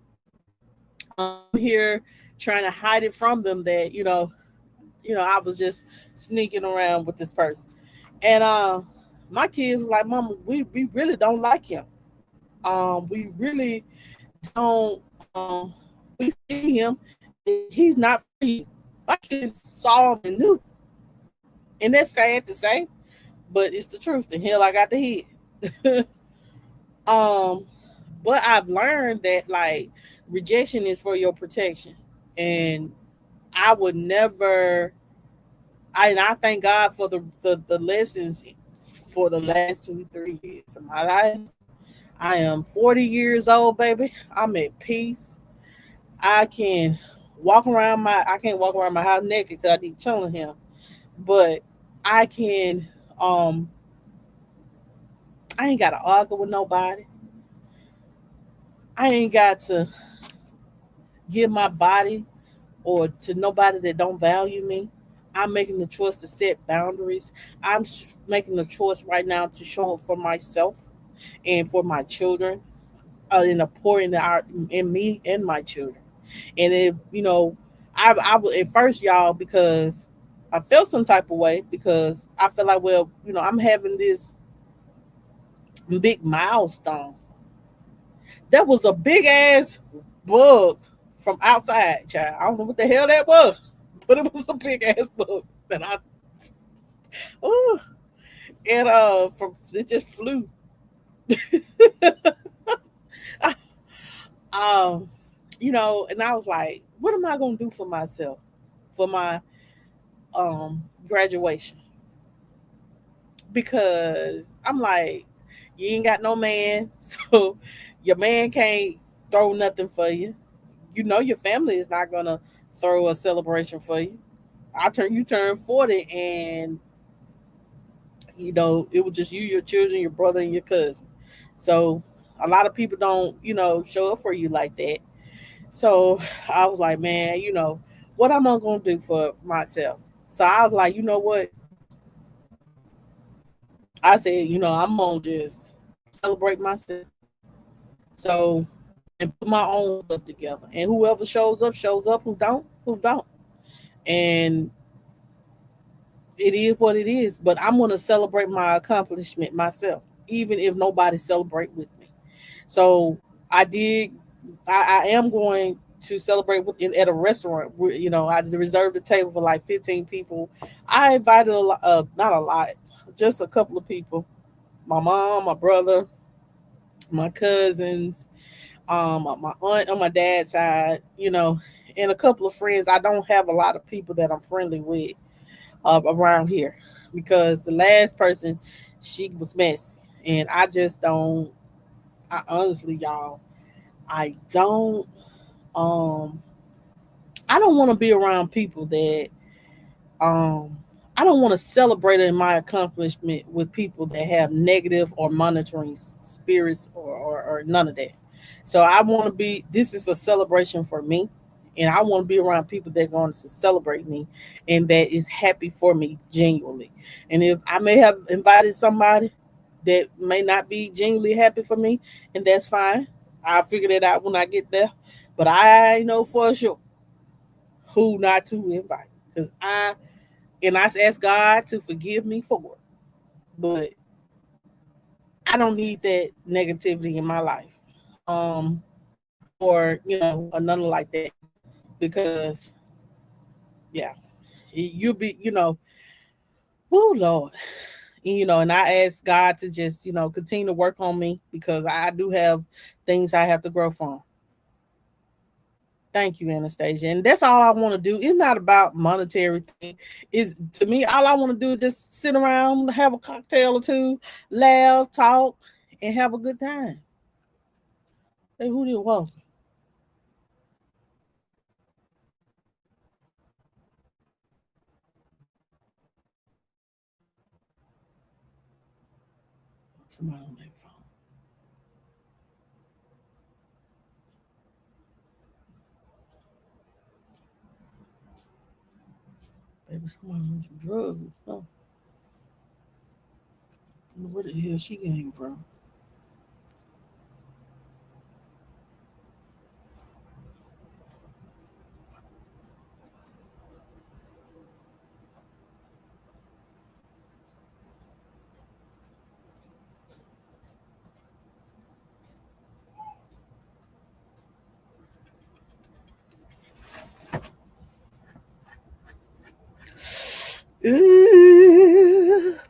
here trying to hide it from them that I was just sneaking around with this person. And my kids was like, Mama, we really don't like him. We really don't. We see him. He's not for you. My kids saw him and knew, and that's sad to say, but it's the truth. And hell, I got the head. um, but I've learned that, like, Rejection is for your protection. And I would never and I thank God for the lessons for the last 2, 3 years of my life. I am 40 years old, baby. I'm at peace. I can I can't walk around my house naked because I need telling him. But I can um I ain't gotta argue with nobody. I ain't got to give my body or to nobody that don't value me. I'm making the choice to set boundaries. Making the choice right now to show up for myself and for my children, and pouring out in me and my children. And if I was at first, y'all, because I felt some type of way because I felt like, well, I'm having this big milestone. That was a big ass bug from outside, child. I don't know what the hell that was, but it was a big ass bug that oh, and from it just flew. um, and I was like, what am I gonna do for myself for my graduation? Because I'm like, you ain't got no man, so your man can't throw nothing for you. Your family is not gonna throw a celebration for you. You turn 40, and it was just you, your children, your brother, and your cousin. So a lot of people don't, show up for you like that. So I was like, man, what am I gonna do for myself? So I was like, you know what? I said, I'm gonna just celebrate myself. So and put my own stuff together. And whoever shows up, shows up. Who don't, who don't. And it is what it is. But I'm gonna celebrate my accomplishment myself, even if nobody celebrate with me. So I did. I am going to celebrate at a restaurant. I reserved a table for like 15 people. I invited a lot, not a lot, just a couple of people. My mom, my brother, my cousins, my aunt on my dad's side, and a couple of friends. I don't have a lot of people that I'm friendly with around here because the last person, she was messy, and I just don't. I honestly, y'all, I don't. Um, I don't want to be around people that um I don't want to celebrate in my accomplishment with people that have negative or monitoring spirits or none of that. So I want to be this is a celebration for me, and I want to be around people that are going to celebrate me and that is happy for me genuinely. And if I may have invited somebody that may not be genuinely happy for me, and that's fine. I'll figure that out when I get there. But I know for sure who not to invite. Because I ask God to forgive me for it. But I don't need that negativity in my life. Um, or, or nothing like that. Because yeah, you'll be, oh Lord. And I ask God to just, continue to work on me because I do have things I have to grow from. Thank you, Anastasia. And that's all I want to do. It's not about monetary thing. Is to me, all I want to do is just sit around, have a cocktail or two, laugh, talk, and have a good time. Hey, who did what? Somebody on that phone. Maybe somebody on some drugs and stuff. Where the hell she came from?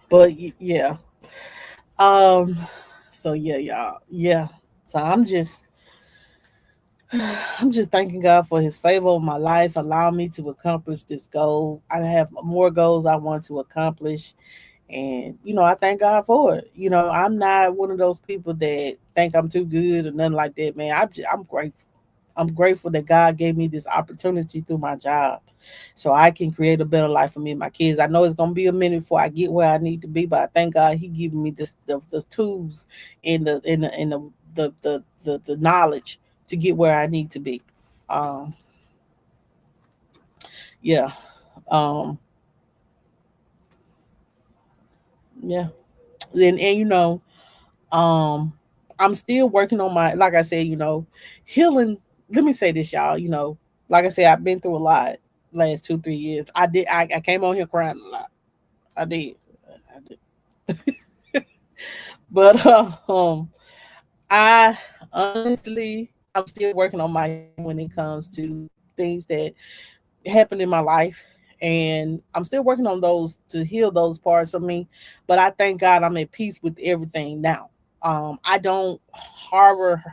But yeah. Um. So yeah, y'all. Yeah. So I'm just I'm just thanking God for his favor of my life, allowing me to accomplish this goal. I have more goals I want to accomplish. And, I thank God for it. I'm not one of those people that think I'm too good or nothing like that, man. I'm grateful. I'm grateful that God gave me this opportunity through my job so I can create a better life for me and my kids. I know it's going to be a minute before I get where I need to be, but I thank God he giving me the tools and the knowledge to get where I need to be. Um, yeah. Um, yeah. And um I'm still working on my, like I said, healing. Let me say this, y'all, like I said, I've been through a lot last 2-3 years. I came on here crying a lot. I did. I did. But I honestly, I'm still working on my healing when it comes to things that happened in my life. And I'm still working on those to heal those parts of me. But I thank God I'm at peace with everything now. I don't harbor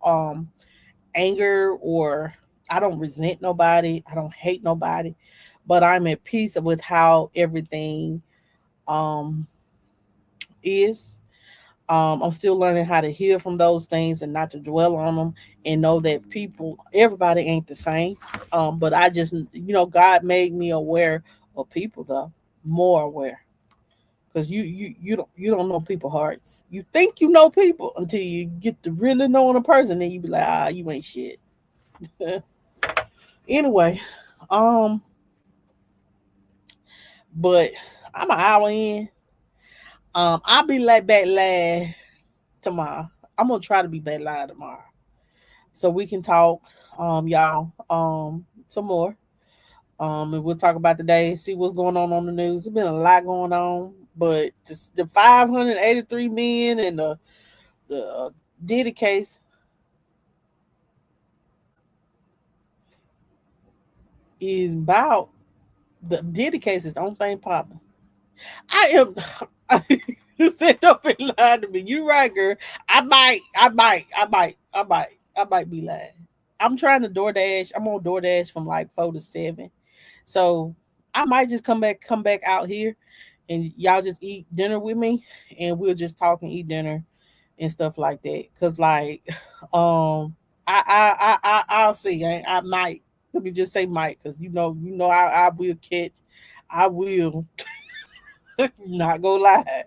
um anger, or I don't resent nobody. I don't hate nobody, but I'm at peace with how everything um is. I'm still learning how to heal from those things and not to dwell on them, and know that everybody ain't the same. But I just, God made me aware of people, though, more aware. Because you don't know people's hearts. You think you know people until you get to really knowing a person, then you be like, you ain't shit. Anyway, um, but I'm an hour in. I'll be back live tomorrow. I'm gonna try to be back live tomorrow so we can talk, y'all, some more. And we'll talk about the day, see what's going on the news. There's been a lot going on, but the 583 men and the Diddy case is about the Diddy case is the only thing popping. I am. You said don't be lying to me. You right, girl. I might be lying. I'm trying to DoorDash. I'm on DoorDash from like 4 to 7. So I might just come back out here, and y'all just eat dinner with me, and we'll just talk and eat dinner and stuff like that. Cause like, I'll see. I might. Let me just say might, cause I will catch. I will not go lie,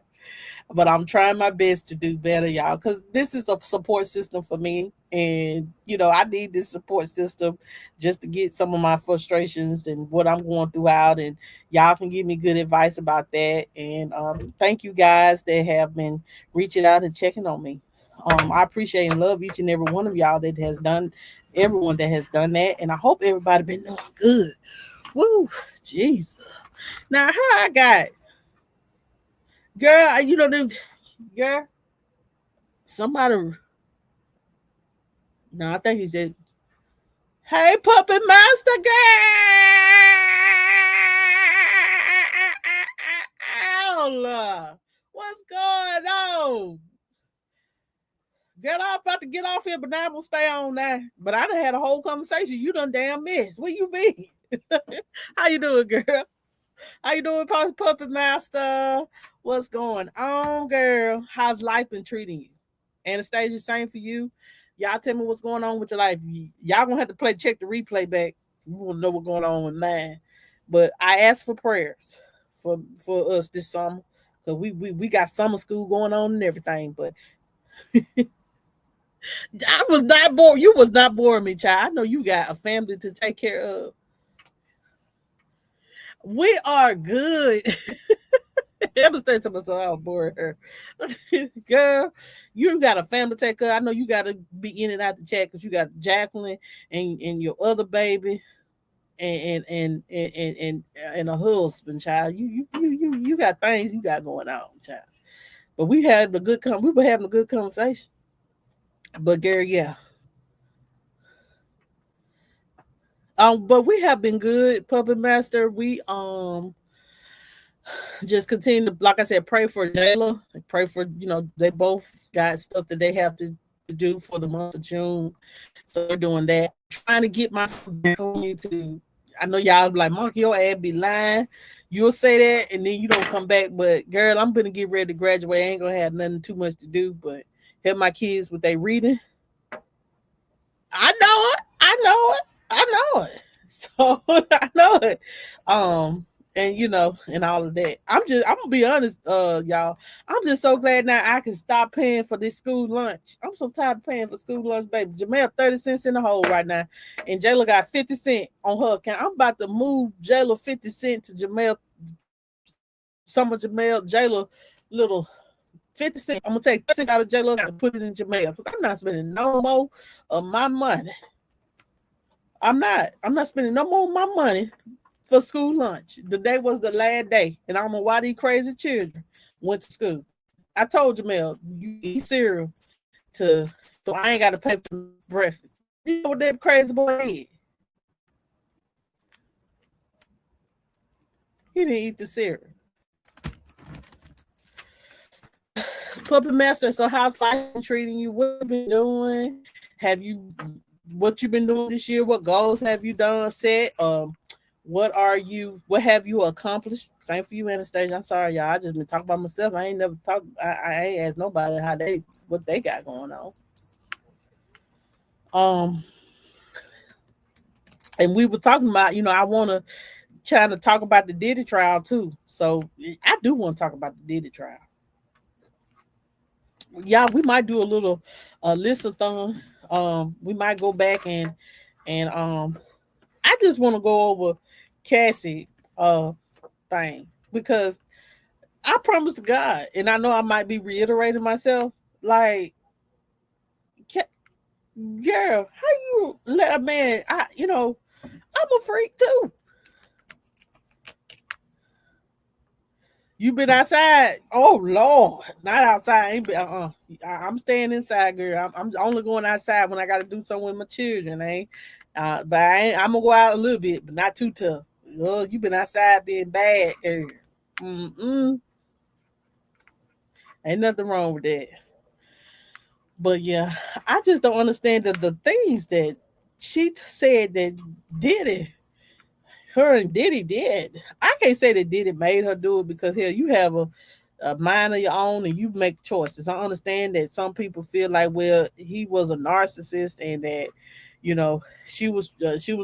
but I'm trying my best to do better, y'all, because this is a support system for me. And, I need this support system just to get some of my frustrations and what I'm going through out. And y'all can give me good advice about that. And thank you guys that have been reaching out and checking on me. I appreciate and love each and every one of y'all everyone that has done that. And I hope everybody been doing good. Woo, Jesus. Now, how I got, girl, girl, somebody. No, I think he said, "Hey, puppet master girl, what's going on? Girl, I'm about to get off here, but now I'm gonna stay on there. But I done had a whole conversation. You done damn missed. Where you been? How you doing, girl? How you doing, puppet master? What's going on, girl? How's life been treating you? Anastasia, same for you. Y'all tell me what's going on with your life. Y'all gonna have to check the replay back. You want to know what's going on with mine. But I asked for prayers for us this summer, because we got summer school going on and everything. But I was not bored. You was not boring me, child. I know you got a family to take care of. We are good. I understand to myself how bored her. Girl, you got a family to take care. I know you got to be in and out the chat because you got Jacqueline and your other baby and a husband, child. You got things you got going on, child. But we were having a good conversation. But girl, yeah. But we have been good, Puppet Master. We just continue to, like I said, pray for Jayla. Pray for, they both got stuff that they have to do for the month of June. So we're doing that. Trying to get my food back on YouTube. I know y'all be like, Monkey, your ass be lying. You'll say that and then you don't come back. But girl, I'm gonna get ready to graduate. I ain't gonna have nothing too much to do, but help my kids with their reading. I know it. I know it. I know it. So I know it. And and all of that. I'm gonna be honest, y'all. I'm just so glad now I can stop paying for this school lunch. I'm so tired of paying for school lunch, baby. Jamel 30 cents in the hole right now. And Jayla got 50 cents on her account. I'm about to move Jayla 50 cents to Jamel, some of Jayla little 50 cents. I'm gonna take 50 cents out of Jayla and put it in Jamel. Because I'm not spending no more of my money. I'm not. I'm not spending no more of my money for school lunch. The day was the last day, and I don't know why these crazy children went to school. I told Jamel, you eat cereal to so I ain't got to pay for breakfast. You know what that crazy boy did? He didn't eat the cereal. Puppet Master, so how's life been treating you? What have you been doing? Have you what you been doing this year? What goals have you done set? What have you accomplished? Same for you, Anastasia. I'm sorry, y'all. I just been talking about myself. I ain't never talked. I ain't asked nobody what they got going on. Um, and we were talking about, I want to try to talk about the Diddy trial too. So I do want to talk about the Diddy trial. Yeah, we might do a little list-a-thon. We might go back and I just want to go over Cassie thing because I promise to God, and I know I might be reiterating myself, like, girl, how you let a man? I'm a freak too. You been outside? Oh Lord, not outside. Ain't been, I'm staying inside, girl. I'm only going outside when I got to do something with my children. Ain't. But I'm gonna go out a little bit, but not too tough. Oh, you been outside being bad, girl. Mm-mm. Ain't nothing wrong with that. But yeah, I just don't understand the things that she said that did it. Her and Diddy did. I can't say that Diddy made her do it because hell, you have a mind of your own and you make choices. I understand that some people feel like, well, he was a narcissist and that she was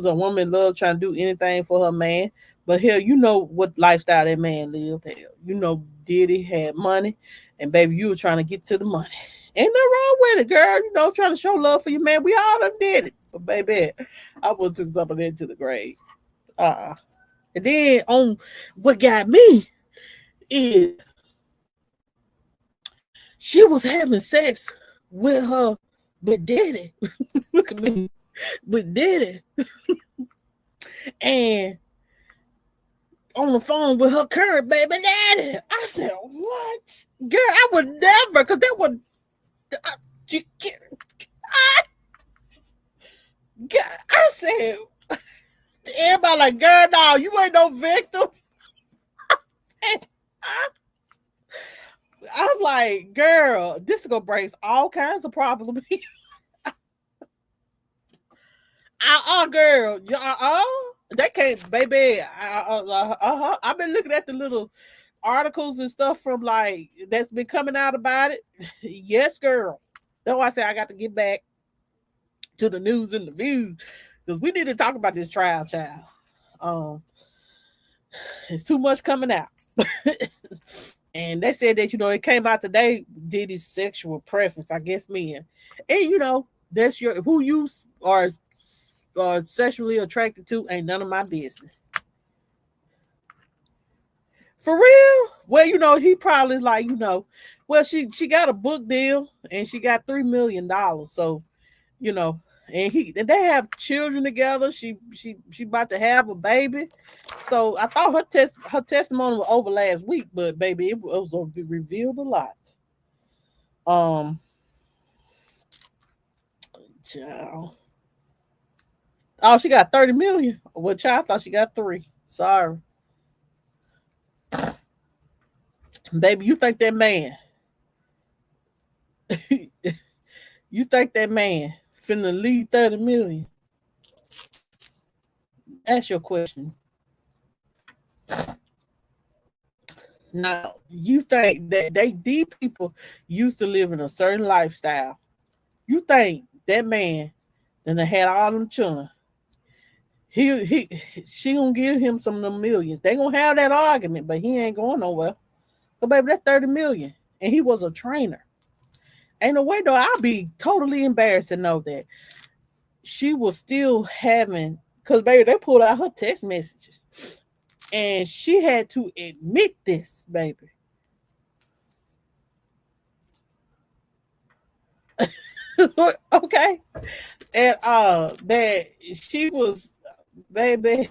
a woman in love trying to do anything for her man. But hell, you know what lifestyle that man lived. Hell, Diddy had money, and baby, you were trying to get to the money. Ain't nothing wrong with it, girl. Trying to show love for your man. We all done did it, but baby, I would have took some of that to the grave. And then on what got me is she was having sex with her with Daddy. Look at me. With Daddy. And on the phone with her current baby daddy. I said, what? Girl, I would never, because that would I, you, I, I said, everybody like, girl, no, you ain't no victim. I'm like, girl, this is gonna bring all kinds of problems. Girl, that can't, baby. I've been looking at the little articles and stuff from like that's been coming out about it. Yes, girl. That's why I say I got to get back to the news and the views because we need to talk about this trial, child. Um, it's too much coming out. And they said that it came out today. Diddy's sexual preference, I guess, men, and that's your who you are sexually attracted to ain't none of my business. For real? Well, he probably like, well, she got a book deal and she got $3 million. So, you know, and they have children together. She about to have a baby. So I thought her testimony was over last week, but baby, it was revealed a lot. Um, child. Oh, she got 30 million. Well, child, I thought she got three. Sorry. Baby, you think that man finna leave 30 million. Ask your question. Now, you think that these people used to live in a certain lifestyle. You think that man then they had all them children. She gonna give him some of them millions. They gonna have that argument, but he ain't going nowhere. So baby, that's 30 million. And he was a trainer. Ain't no way though. I'll be totally embarrassed to know that she was still having, because baby, they pulled out her text messages. And she had to admit this, baby. Okay. And that she was, baby,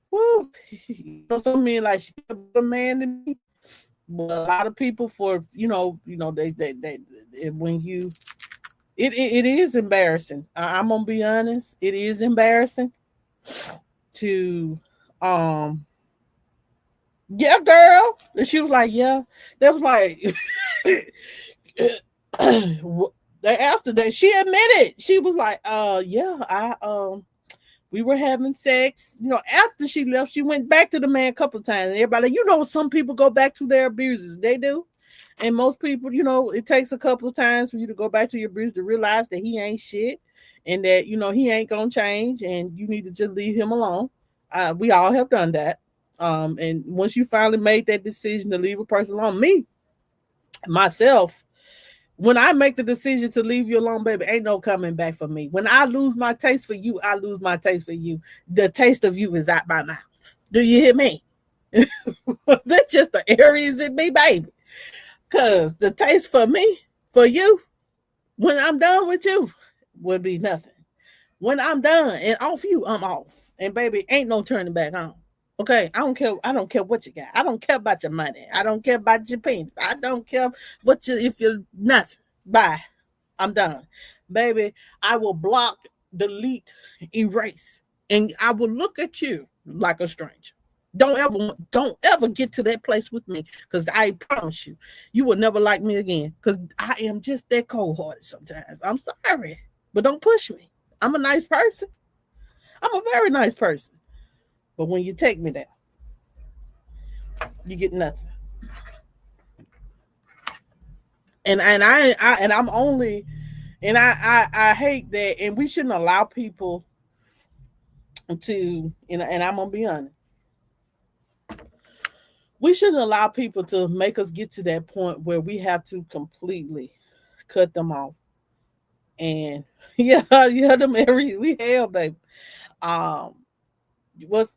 woo, some men like she a man to me. But a lot of people for they when you it is embarrassing. I'm gonna be honest. It is embarrassing to um yeah, girl. And she was like, yeah. They was like they asked her that. She admitted. She was like, yeah, we were having sex. After she left, she went back to the man a couple of times. And everybody, some people go back to their abusers. They do. And most people, it takes a couple of times for you to go back to your abuser to realize that he ain't shit and that, he ain't going to change and you need to just leave him alone. We all have done that. And once you finally made that decision to leave a person alone, myself, when I make the decision to leave you alone, baby, ain't no coming back for me. When I lose my taste for you, I lose my taste for you. The taste of you is out my mouth. Do you hear me? That's just the areas in me, baby. Because the taste for me, for you, when I'm done with you, would be nothing. When I'm done and off you, I'm off. And baby, ain't no turning back on. Okay, I don't care. I don't care what you got. I don't care about your money. I don't care about your penis. I don't care if you're nothing. Bye. I'm done. Baby, I will block, delete, erase. And I will look at you like a stranger. Don't ever get to that place with me. Because I promise you, you will never like me again. Because I am just that cold-hearted sometimes. I'm sorry. But don't push me. I'm a nice person. I'm a very nice person. But when you take me there, you get nothing. And I'm only, and I hate that, and we shouldn't allow people to, and I'm gonna be honest, we shouldn't allow people to make us get to that point where we have to completely cut them off. And yeah, them every we hell, baby. Um, but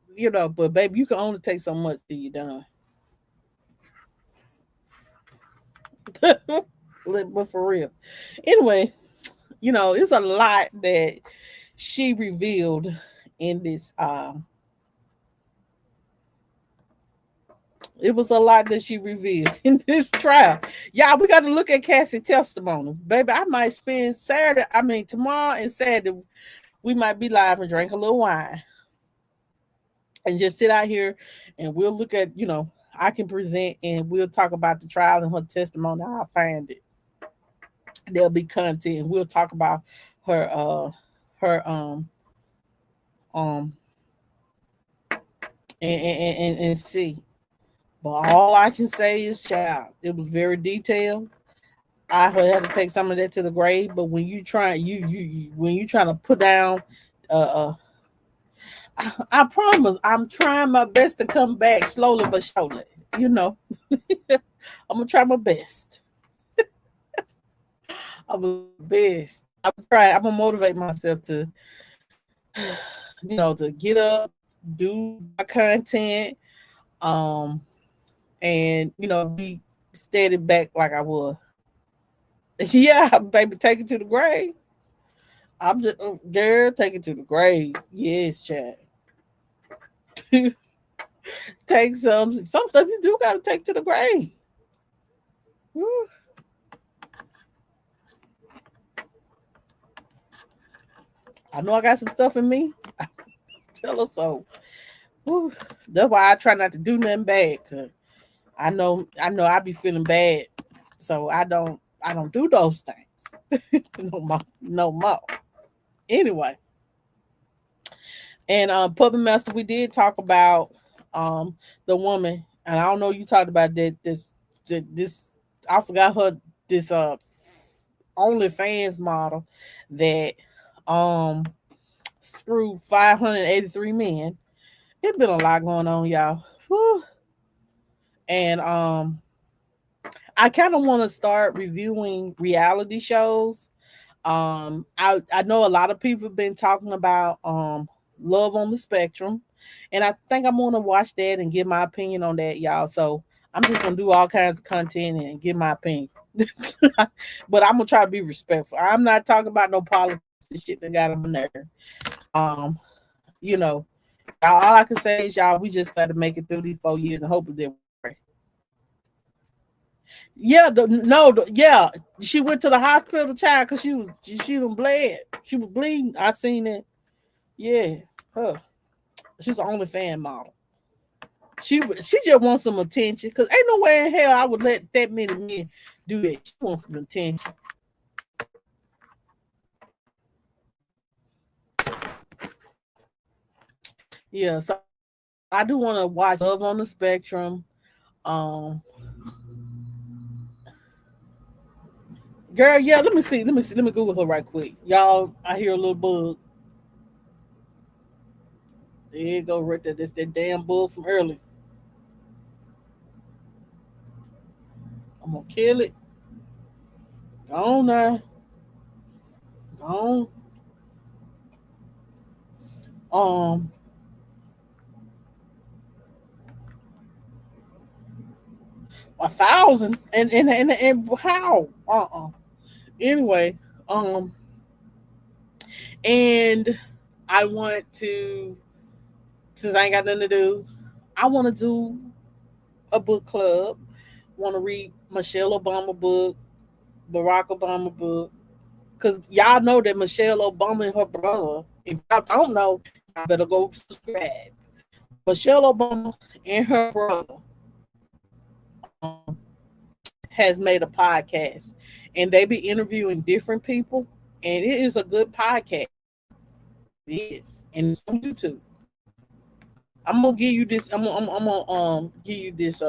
baby, you can only take so much till you're done. But for real. Anyway, it's a lot that she revealed in this it was a lot that she revealed in this trial. Y'all, we got to look at Cassie's testimony. Baby, I might spend tomorrow and Saturday, we might be live and drink a little wine. And just sit out here and we'll look at, I can present and we'll talk about the trial and her testimony. I'll find it. There'll be content. We'll talk about her um and see. But all I can say is, child, it was very detailed. I had to take some of that to the grave. But when you try, when you trying to put down, I promise I'm trying my best to come back slowly but surely. I'm gonna try my best. I'm the best. I'm gonna motivate myself to, to get up, do my content, and be steady back like I was. Yeah, baby, take it to the grave. I'm just girl, take it to the grave. Yes, Chad. Take some stuff you do gotta take to the grave. Woo. I know I got some stuff in me. Tell her so. Woo. That's why I try not to do nothing bad. Cause I know I be feeling bad. So I don't do those things. No more. No more. Anyway, and Puppet Master, we did talk about the woman, and I don't know you talked about that this I forgot her this OnlyFans model that um screwed 583 men. It's been a lot going on, y'all. Whew. And I kind of want to start reviewing reality shows. I know a lot of people have been talking about Love on the Spectrum, and I think I'm gonna watch that and give my opinion on that, y'all. So I'm just gonna do all kinds of content and give my opinion. But I'm gonna try to be respectful. I'm not talking about no politics and shit that got on my nerve. Um, you know, all I can say is y'all, we just got to make it through these 4 years and hope that. Yeah, yeah, she went to the hospital, child, because she done bled. She was bleeding. I seen it. Yeah, her. She's an OnlyFans model. She just wants some attention. Cause ain't no way in hell I would let that many men do that. She wants some attention. Yeah, so I do want to watch Love on the Spectrum. Um, Girl, yeah, let me see. Let me see. Let me Google her right quick. Y'all, I hear a little bug. There you go, right there. That's that damn bug from early. I'm gonna kill it. Go on now. Go on. 1,000 and how? Anyway, um, and I want to, since I ain't got nothing to do, I want to do a book club. Want to read Michelle Obama book, Barack Obama book, because y'all know that Michelle Obama and her brother. If y'all don't know, y'all better go subscribe. Michelle Obama and her brother um, has made a podcast, and they be interviewing different people, and it is a good podcast. It is, and it's on YouTube. I'm gonna give you this. I'm gonna give you this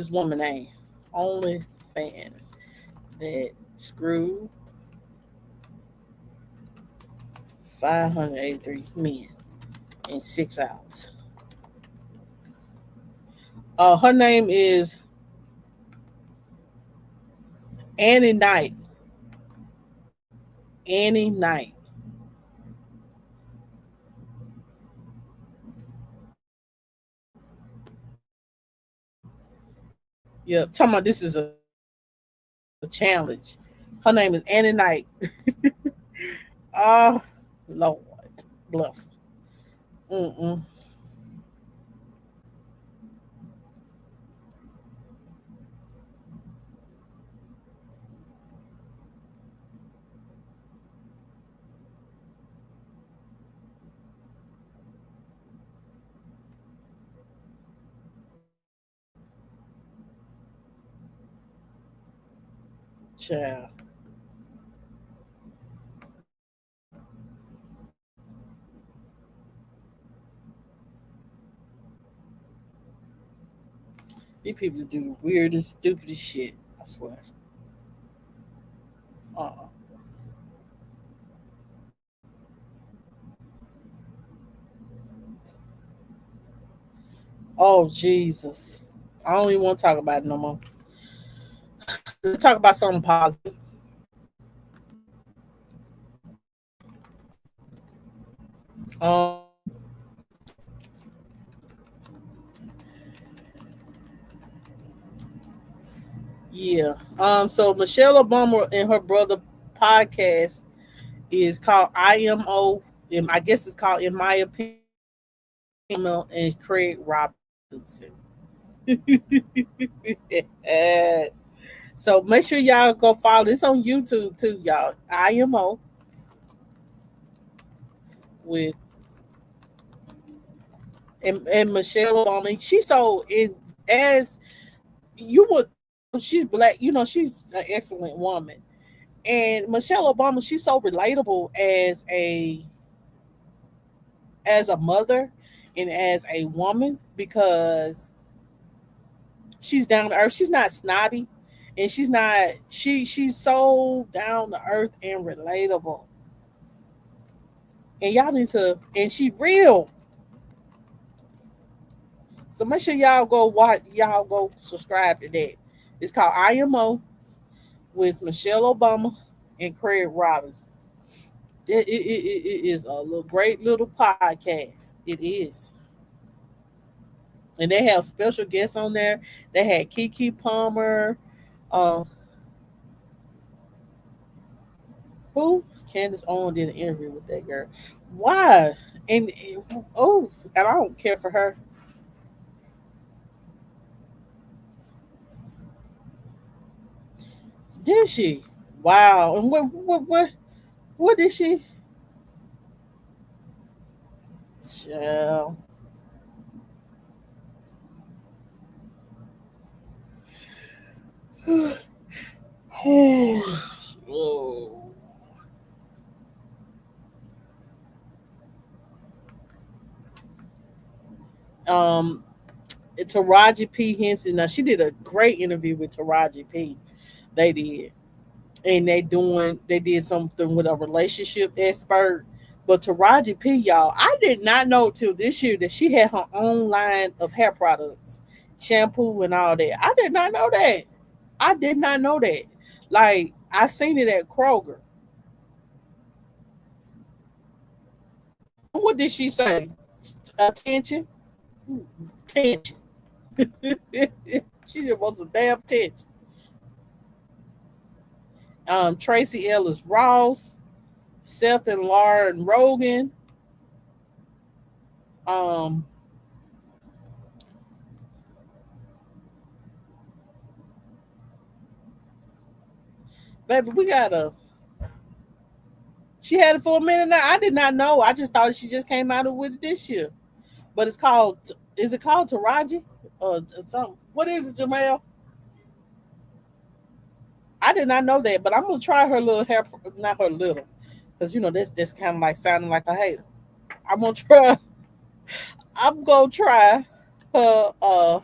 woman name. Only fans that screw 583 men in 6 hours. Her name is Annie Knight. Annie Knight. Yeah, talking about this is a challenge. Her name is Annie Knight. Oh, Lord, bless. Mm-mm. Child. These people do the weirdest, stupidest shit. I swear. Uh. Oh Jesus. I don't even want to talk about it no more. Let's talk about something positive. Um. Yeah. So Michelle Obama and her brother podcast is called IMO. I guess it's called, in my opinion, and Craig Robinson. So make sure y'all go follow this on YouTube too, y'all. IMO with and Michelle Obama. She's so in as you would. She's black. You know, she's an excellent woman, And Michelle Obama, she's so relatable as a mother and as a woman because she's down to earth. She's not snotty, and she's so down to earth and relatable. And y'all need to, and she real. So make sure y'all go watch, y'all go subscribe to that. It's called IMO with Michelle Obama and Craig Robbins. It is a little great little podcast. It is. And they have special guests on there. They had Kiki Palmer, uh, who Candace Owen did an interview with that girl. Why? And oh, and I don't care for her. Did she? Wow. And what did she? Child. Oh. Um, Taraji P Henson. Now she did a great interview with Taraji P. They did, and they did something with a relationship expert. But Taraji P, y'all, I did not know till this year that she had her own line of hair products, shampoo and all that. I did not know that. I did not know that. Like I seen it at Kroger. What did she say? Attention, attention. She just wants some damn attention. Tracy Ellis Ross, Seth and Lauren Rogan. Um, baby, we got a. She had it for a minute now. I did not know. I just thought she just came out with it this year. But it's called. Is it called Taraji? Something. What is it, Jamel? I did not know that, but I'm gonna try her little hair. Not her little, because this kind of like sounding like a hater. I'm gonna try. I'm gonna try her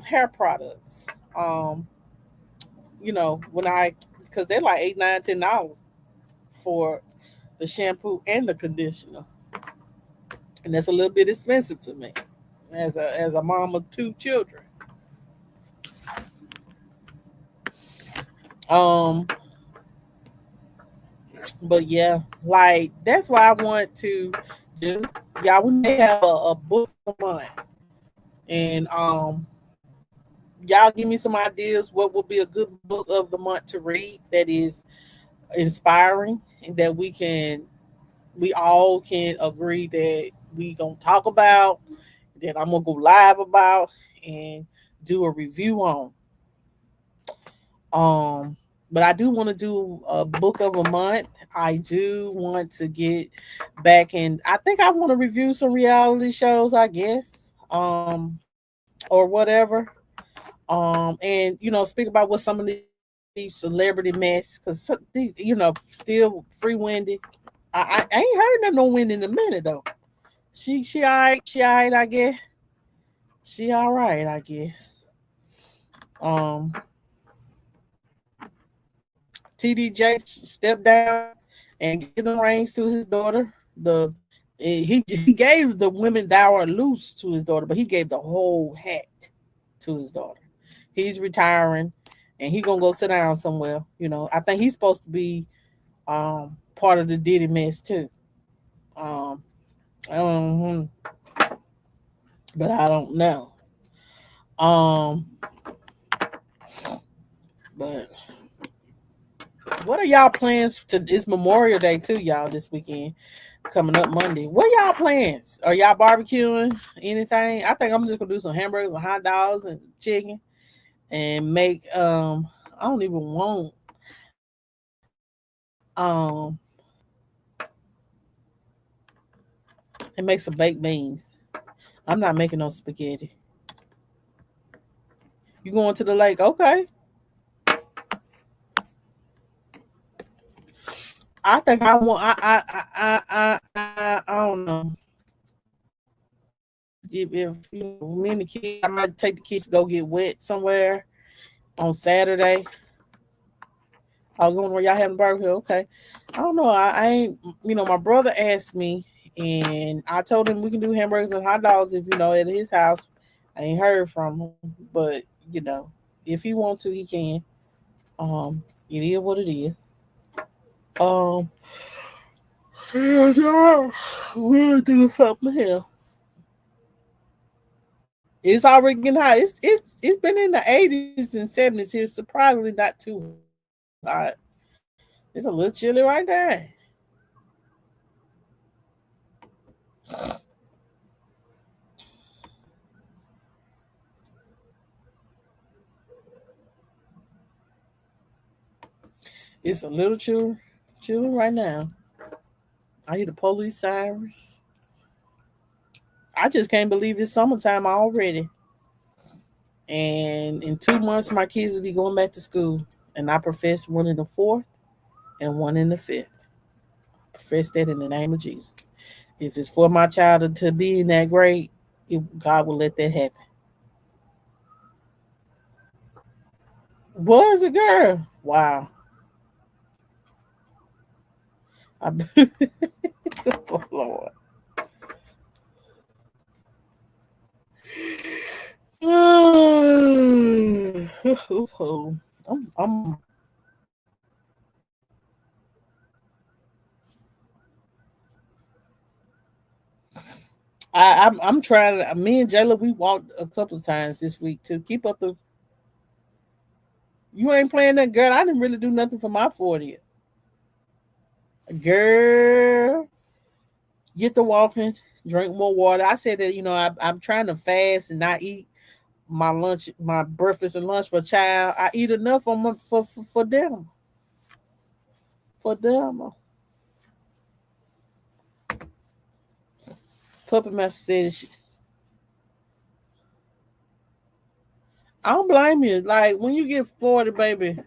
hair products. Um, when I because they're like $8, $9, $10 for the shampoo and the conditioner, and that's a little bit expensive to me as a mom of two children. Um, but yeah, like that's why I want to do. Y'all, we may have a book a month, and y'all give me some ideas. What would be a good book of the month to read that is inspiring and that we all can agree that we gonna talk about, that I'm gonna go live about and do a review on. Um, but I do want to do a book of a month. I do want to get back and I think I want to review some reality shows, I guess, or whatever. And speak about what some of these celebrity mess because these, still free Wendy. I ain't heard nothing no Wendy in a minute though. She all right. She all right, I guess. She all right, I guess. Um, TDJ stepped down and gave the reins to his daughter. He gave the women dower loose to his daughter, but he gave the whole hat to his daughter. He's retiring, and he gonna go sit down somewhere. I think he's supposed to be part of the Diddy mess too. Um, um, but I don't know. Um, but what are y'all plans to this Memorial Day too, y'all, this weekend coming up Monday? What y'all plans? Are y'all barbecuing anything? I think I'm just gonna do some hamburgers and hot dogs and chicken and make I don't even want and make some baked beans. I'm not making no spaghetti. You going to the lake? Okay. I think I want. I don't know. If me and the kids, I might take the kids to go get wet somewhere on Saturday. I'll go where y'all having barbecue. Okay. I don't know. I ain't. My brother asked me, and I told him we can do hamburgers and hot dogs if at his house. I ain't heard from him, but if he want to, he can. It is what it is. Um, we'll do something here. It's already getting hot. It's been in the 80s and 70s here. Surprisingly, not too hot. It's a little chilly right there. It's a little chilly right now. I hear the police sirens. I just can't believe it's summertime already. And in 2 months, my kids will be going back to school. And I profess one in the fourth and one in the fifth. Profess that in the name of Jesus. If it's for my child to be in that grade, God will let that happen. Was a girl. Wow. I, oh, Lord. I'm I'm trying. Me and Jayla, we walked a couple of times this week to keep up the. You ain't playing that, girl. I didn't really do nothing for my 40th. Girl, get the walking, drink more water. I said that I'm trying to fast and not eat my lunch, my breakfast and lunch for child. I eat enough for them, for them. Puppet Master says, I don't blame you. Like when you get 40, baby,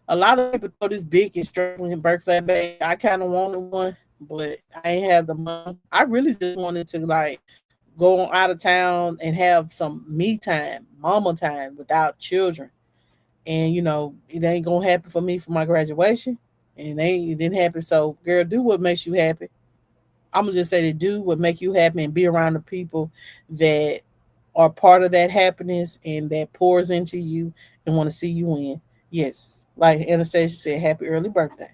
a lot of people throw this big and struggling birthday bag. I kind of wanted one, but I ain't have the money. I really just wanted to like go out of town and have some me time, mama time without children. And it ain't gonna happen for me for my graduation. And it didn't happen. So girl, do what makes you happy. I'm gonna just say to do what make you happy and be around the people that are part of that happiness and that pours into you and want to see you win. Yes. Like Anastasia said, happy early birthday.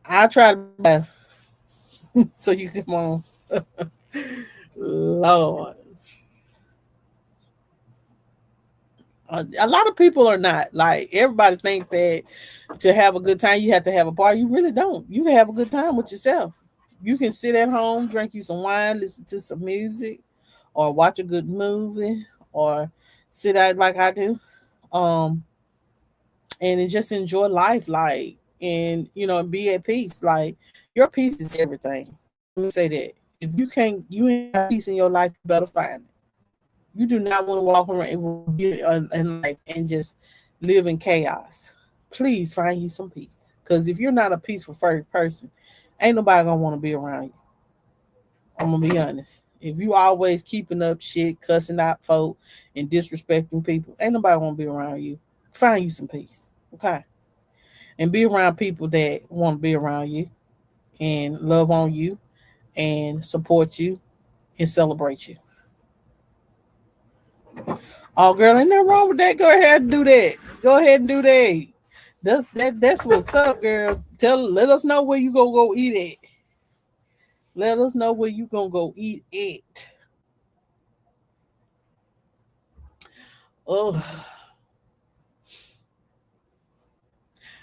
I try to laugh so you come on. Lord. A lot of people are not like everybody think that to have a good time you have to have a party. You really don't. You can have a good time with yourself. You can sit at home, drink you some wine, listen to some music, or watch a good movie, or sit out like I do, um, and just enjoy life, like and be at peace. Like your peace is everything. Let me say that. If you ain't got peace in your life, you better find it. You do not want to walk around in life and just live in chaos. Please find you some peace. Because if you're not a peaceful person, ain't nobody gonna want to be around you. I'm gonna be honest. If you always keeping up shit, cussing out folk, and disrespecting people, ain't nobody want to be around you. Find you some peace, okay? And be around people that want to be around you and love on you and support you and celebrate you. Oh, girl, ain't nothing wrong with that. Go ahead and do that. Go ahead and do that. That's what's up, girl. Let us know where you gonna go eat it. Let us know where you gonna go eat it. Oh,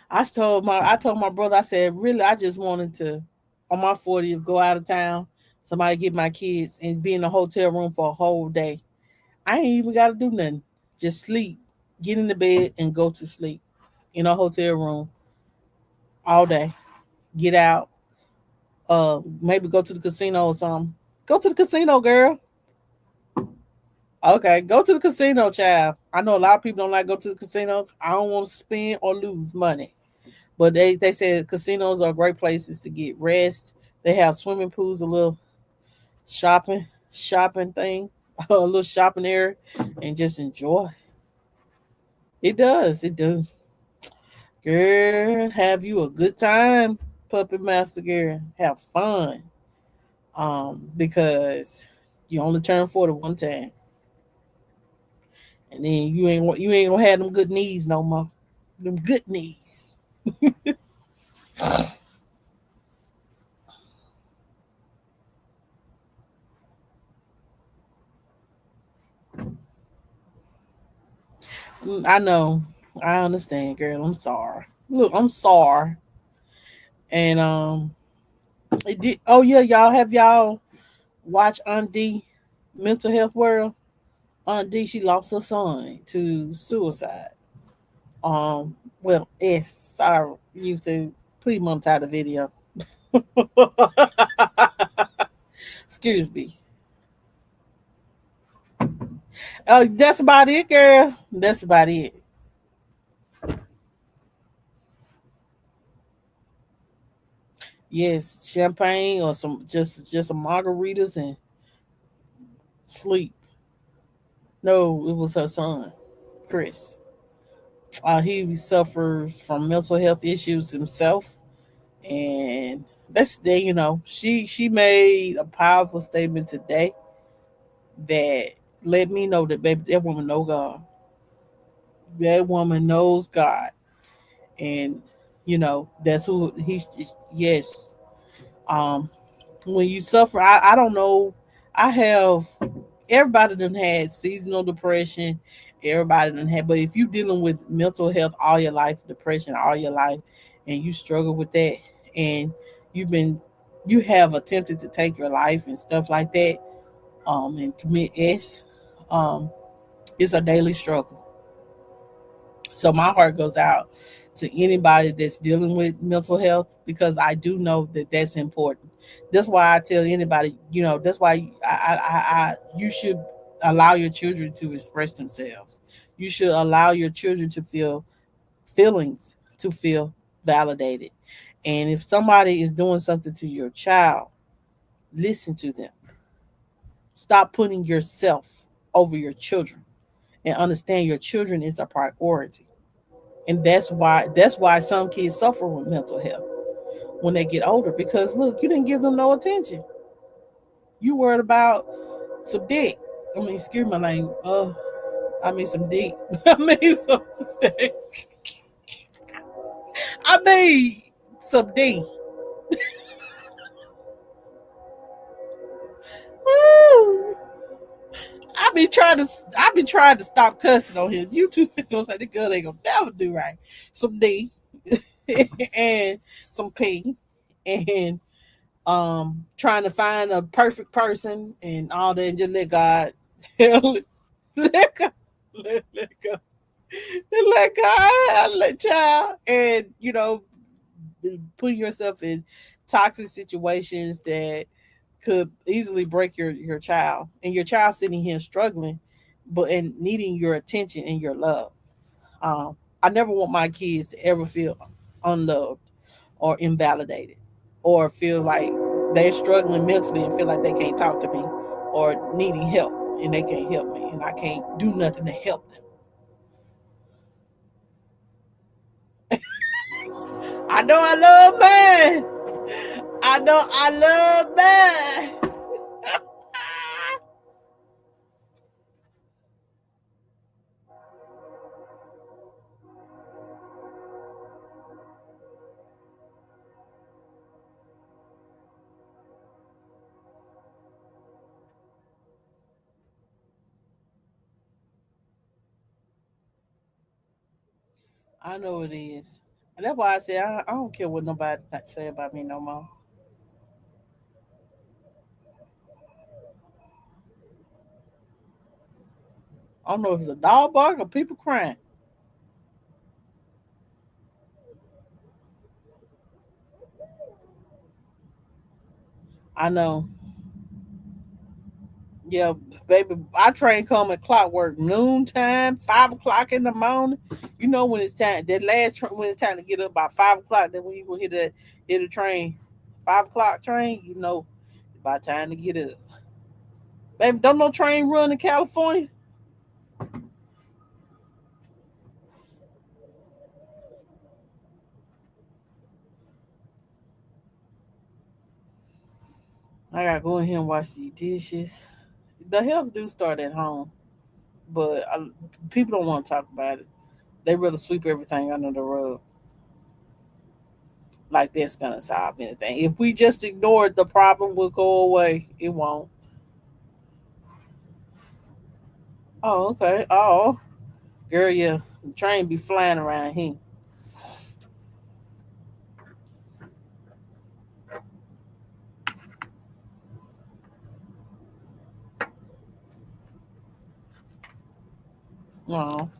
I told my brother. I said, really, I just wanted to on my 40th go out of town. Somebody get my kids and be in a hotel room for a whole day. I ain't even got to do nothing. Just sleep, get in the bed, and go to sleep in a hotel room all day. Get out, maybe go to the casino or something. Go to the casino, girl. Okay, go to the casino, child. I know a lot of people don't like go to the casino. I don't want to spend or lose money, But they said casinos are great places to get rest. They have swimming pools, a little shopping thing, a little shopping area, and just enjoy. It does. It do. Girl, have you a good time, Puppet Master girl. Have fun. Because you only turn 40 one time. And then you ain't gonna have them good knees no more. Them good knees. I know. I understand, girl. I'm sorry. Look, I'm sorry. And it did. Oh yeah, y'all watch Aunt D, Mental Health World. Aunt D, she lost her son to suicide. Um, well, yes, sorry, YouTube. Please monetize the video. Excuse me. That's about it, girl. That's about it. Yes, champagne or some margaritas and sleep. No, it was her son, Chris. He suffers from mental health issues himself, and that's the she made a powerful statement today that let me know that baby that woman know God. That woman knows God, and that's who he. Yes, um, when you suffer, I don't know. I have everybody done had seasonal depression. Everybody done had, but if you dealing with mental health all your life, depression all your life, and you struggle with that, and you've been, you have attempted to take your life and stuff like that, and commit um, it's a daily struggle. So my heart goes out to anybody that's dealing with mental health because I do know that that's important. That's why I tell anybody, that's why you should allow your children to express themselves. You should allow your children to feel feelings, to feel validated. And if somebody is doing something to your child, listen to them. Stop putting yourself over your children and understand your children is a priority. And that's why some kids suffer with mental health when they get older because look, you didn't give them no attention. You worried about some dick. I mean, excuse my name. I mean some dick. I mean some dick. I mean some D. Woo! I be trying to stop cussing on here. YouTube gonna say the girl ain't gonna never do right. Some D and some P and trying to find a perfect person and all that and just let God let God let God let God let child and put yourself in toxic situations that could easily break your child and your child sitting here struggling but and needing your attention and your love. I never want my kids to ever feel unloved or invalidated or feel like they're struggling mentally and feel like they can't talk to me or needing help and they can't help me and I can't do nothing to help them. I know I love man. I know I love man. I know it is. And that's why I say I don't care what nobody say about me no more. I don't know if it's a dog bark or people crying. I know. Yeah, baby, our train come at clockwork noontime, 5 o'clock in the morning. You know when it's time. That last train when it's time to get up by 5 o'clock. Then when you go hit the train, 5 o'clock train. You know, about time to get up. Baby, don't no train run in California. I gotta go in here and wash these dishes. The help do start at home, but people don't want to talk about it. They rather sweep everything under the rug. Like that's gonna solve anything. If we just ignore it, the problem will go away. It won't. Oh, okay. Oh, girl, yeah. The train be flying around here. Oh,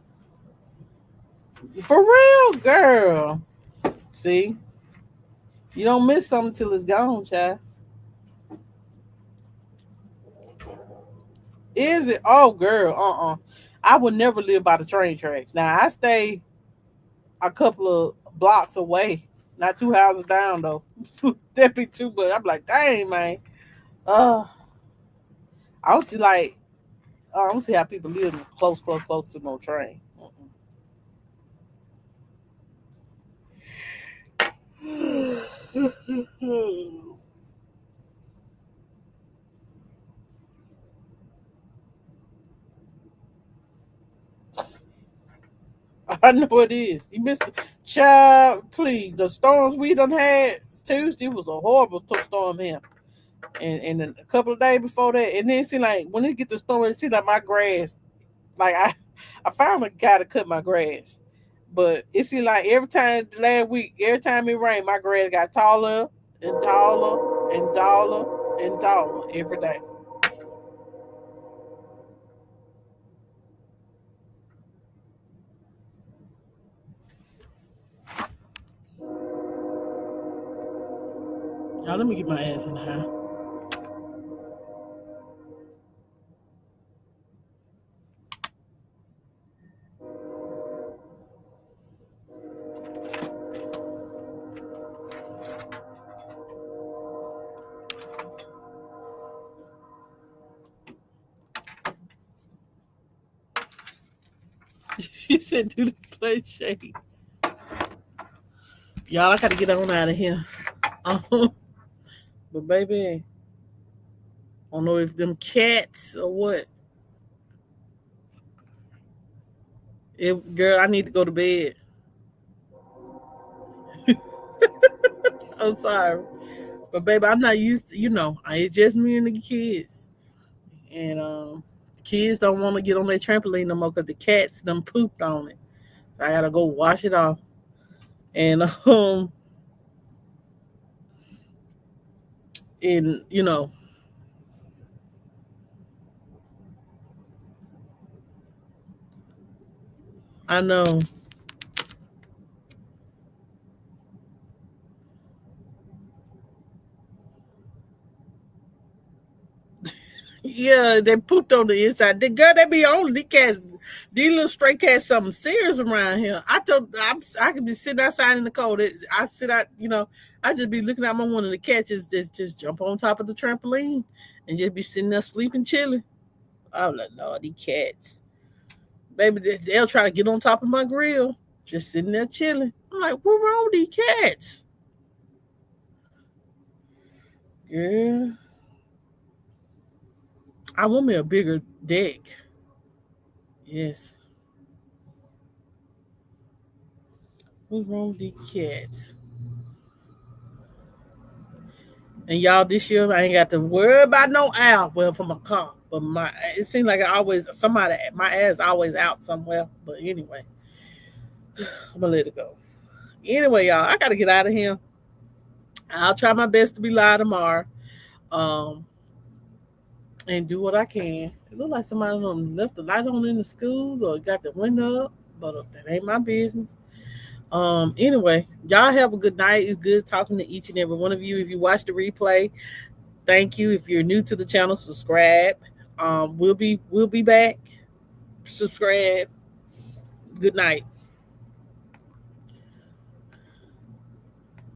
for real, girl. See, you don't miss something till it's gone, child. Is it? Oh, girl. I would never live by the train tracks. Now I stay a couple of blocks away, not 2 houses down though. That'd be too much. I'm like, dang, man. Uh, I don't see like I don't see how people live close, close, close to no train. I know it is. You missed it. Child, please. The storms we done had Tuesday was a horrible storm here. And then a couple of days before that, and then it seemed like when it get the storm, it seemed like my grass, like I found a guy to cut my grass. But it seemed like every time last week, every time it rained, my grass got taller and taller and taller and taller every day. Now let me get my ass in the house. She said, "Do the play shake." Y'all, I gotta get on out of here. But baby, I don't know if them cats or what. Girl, I need to go to bed. I'm sorry. But baby, I'm not used to, it's just me and the kids. And the kids don't want to get on their trampoline no more because the cats done pooped on it. I gotta go wash it off. And and I know. Yeah, they pooped on the inside. The girl, they be on these cats. These little stray cats, something serious around here. I could be sitting outside in the cold. I sit out, I just be looking at my one of the cats just jump on top of the trampoline and just be sitting there sleeping, chilling. I'm like, no, these cats, baby, they'll try to get on top of my grill, just sitting there chilling. I'm like, what wrong with these cats, girl? I want me a bigger deck. Yes. What's wrong with these cats? And y'all, this year I ain't got to worry about no owl. Well, from a car, but it seems like I always somebody my ass always out somewhere. But anyway, I'm gonna let it go. Anyway, y'all, I gotta get out of here. I'll try my best to be live tomorrow, um, and do what I can. It look like somebody done left the light on in the schools or got the window up, but that ain't my business. Anyway, y'all have a good night. It's good talking to each and every one of you. If you watch the replay, thank you. If you're new to the channel, subscribe. We'll be back. Subscribe. Good night.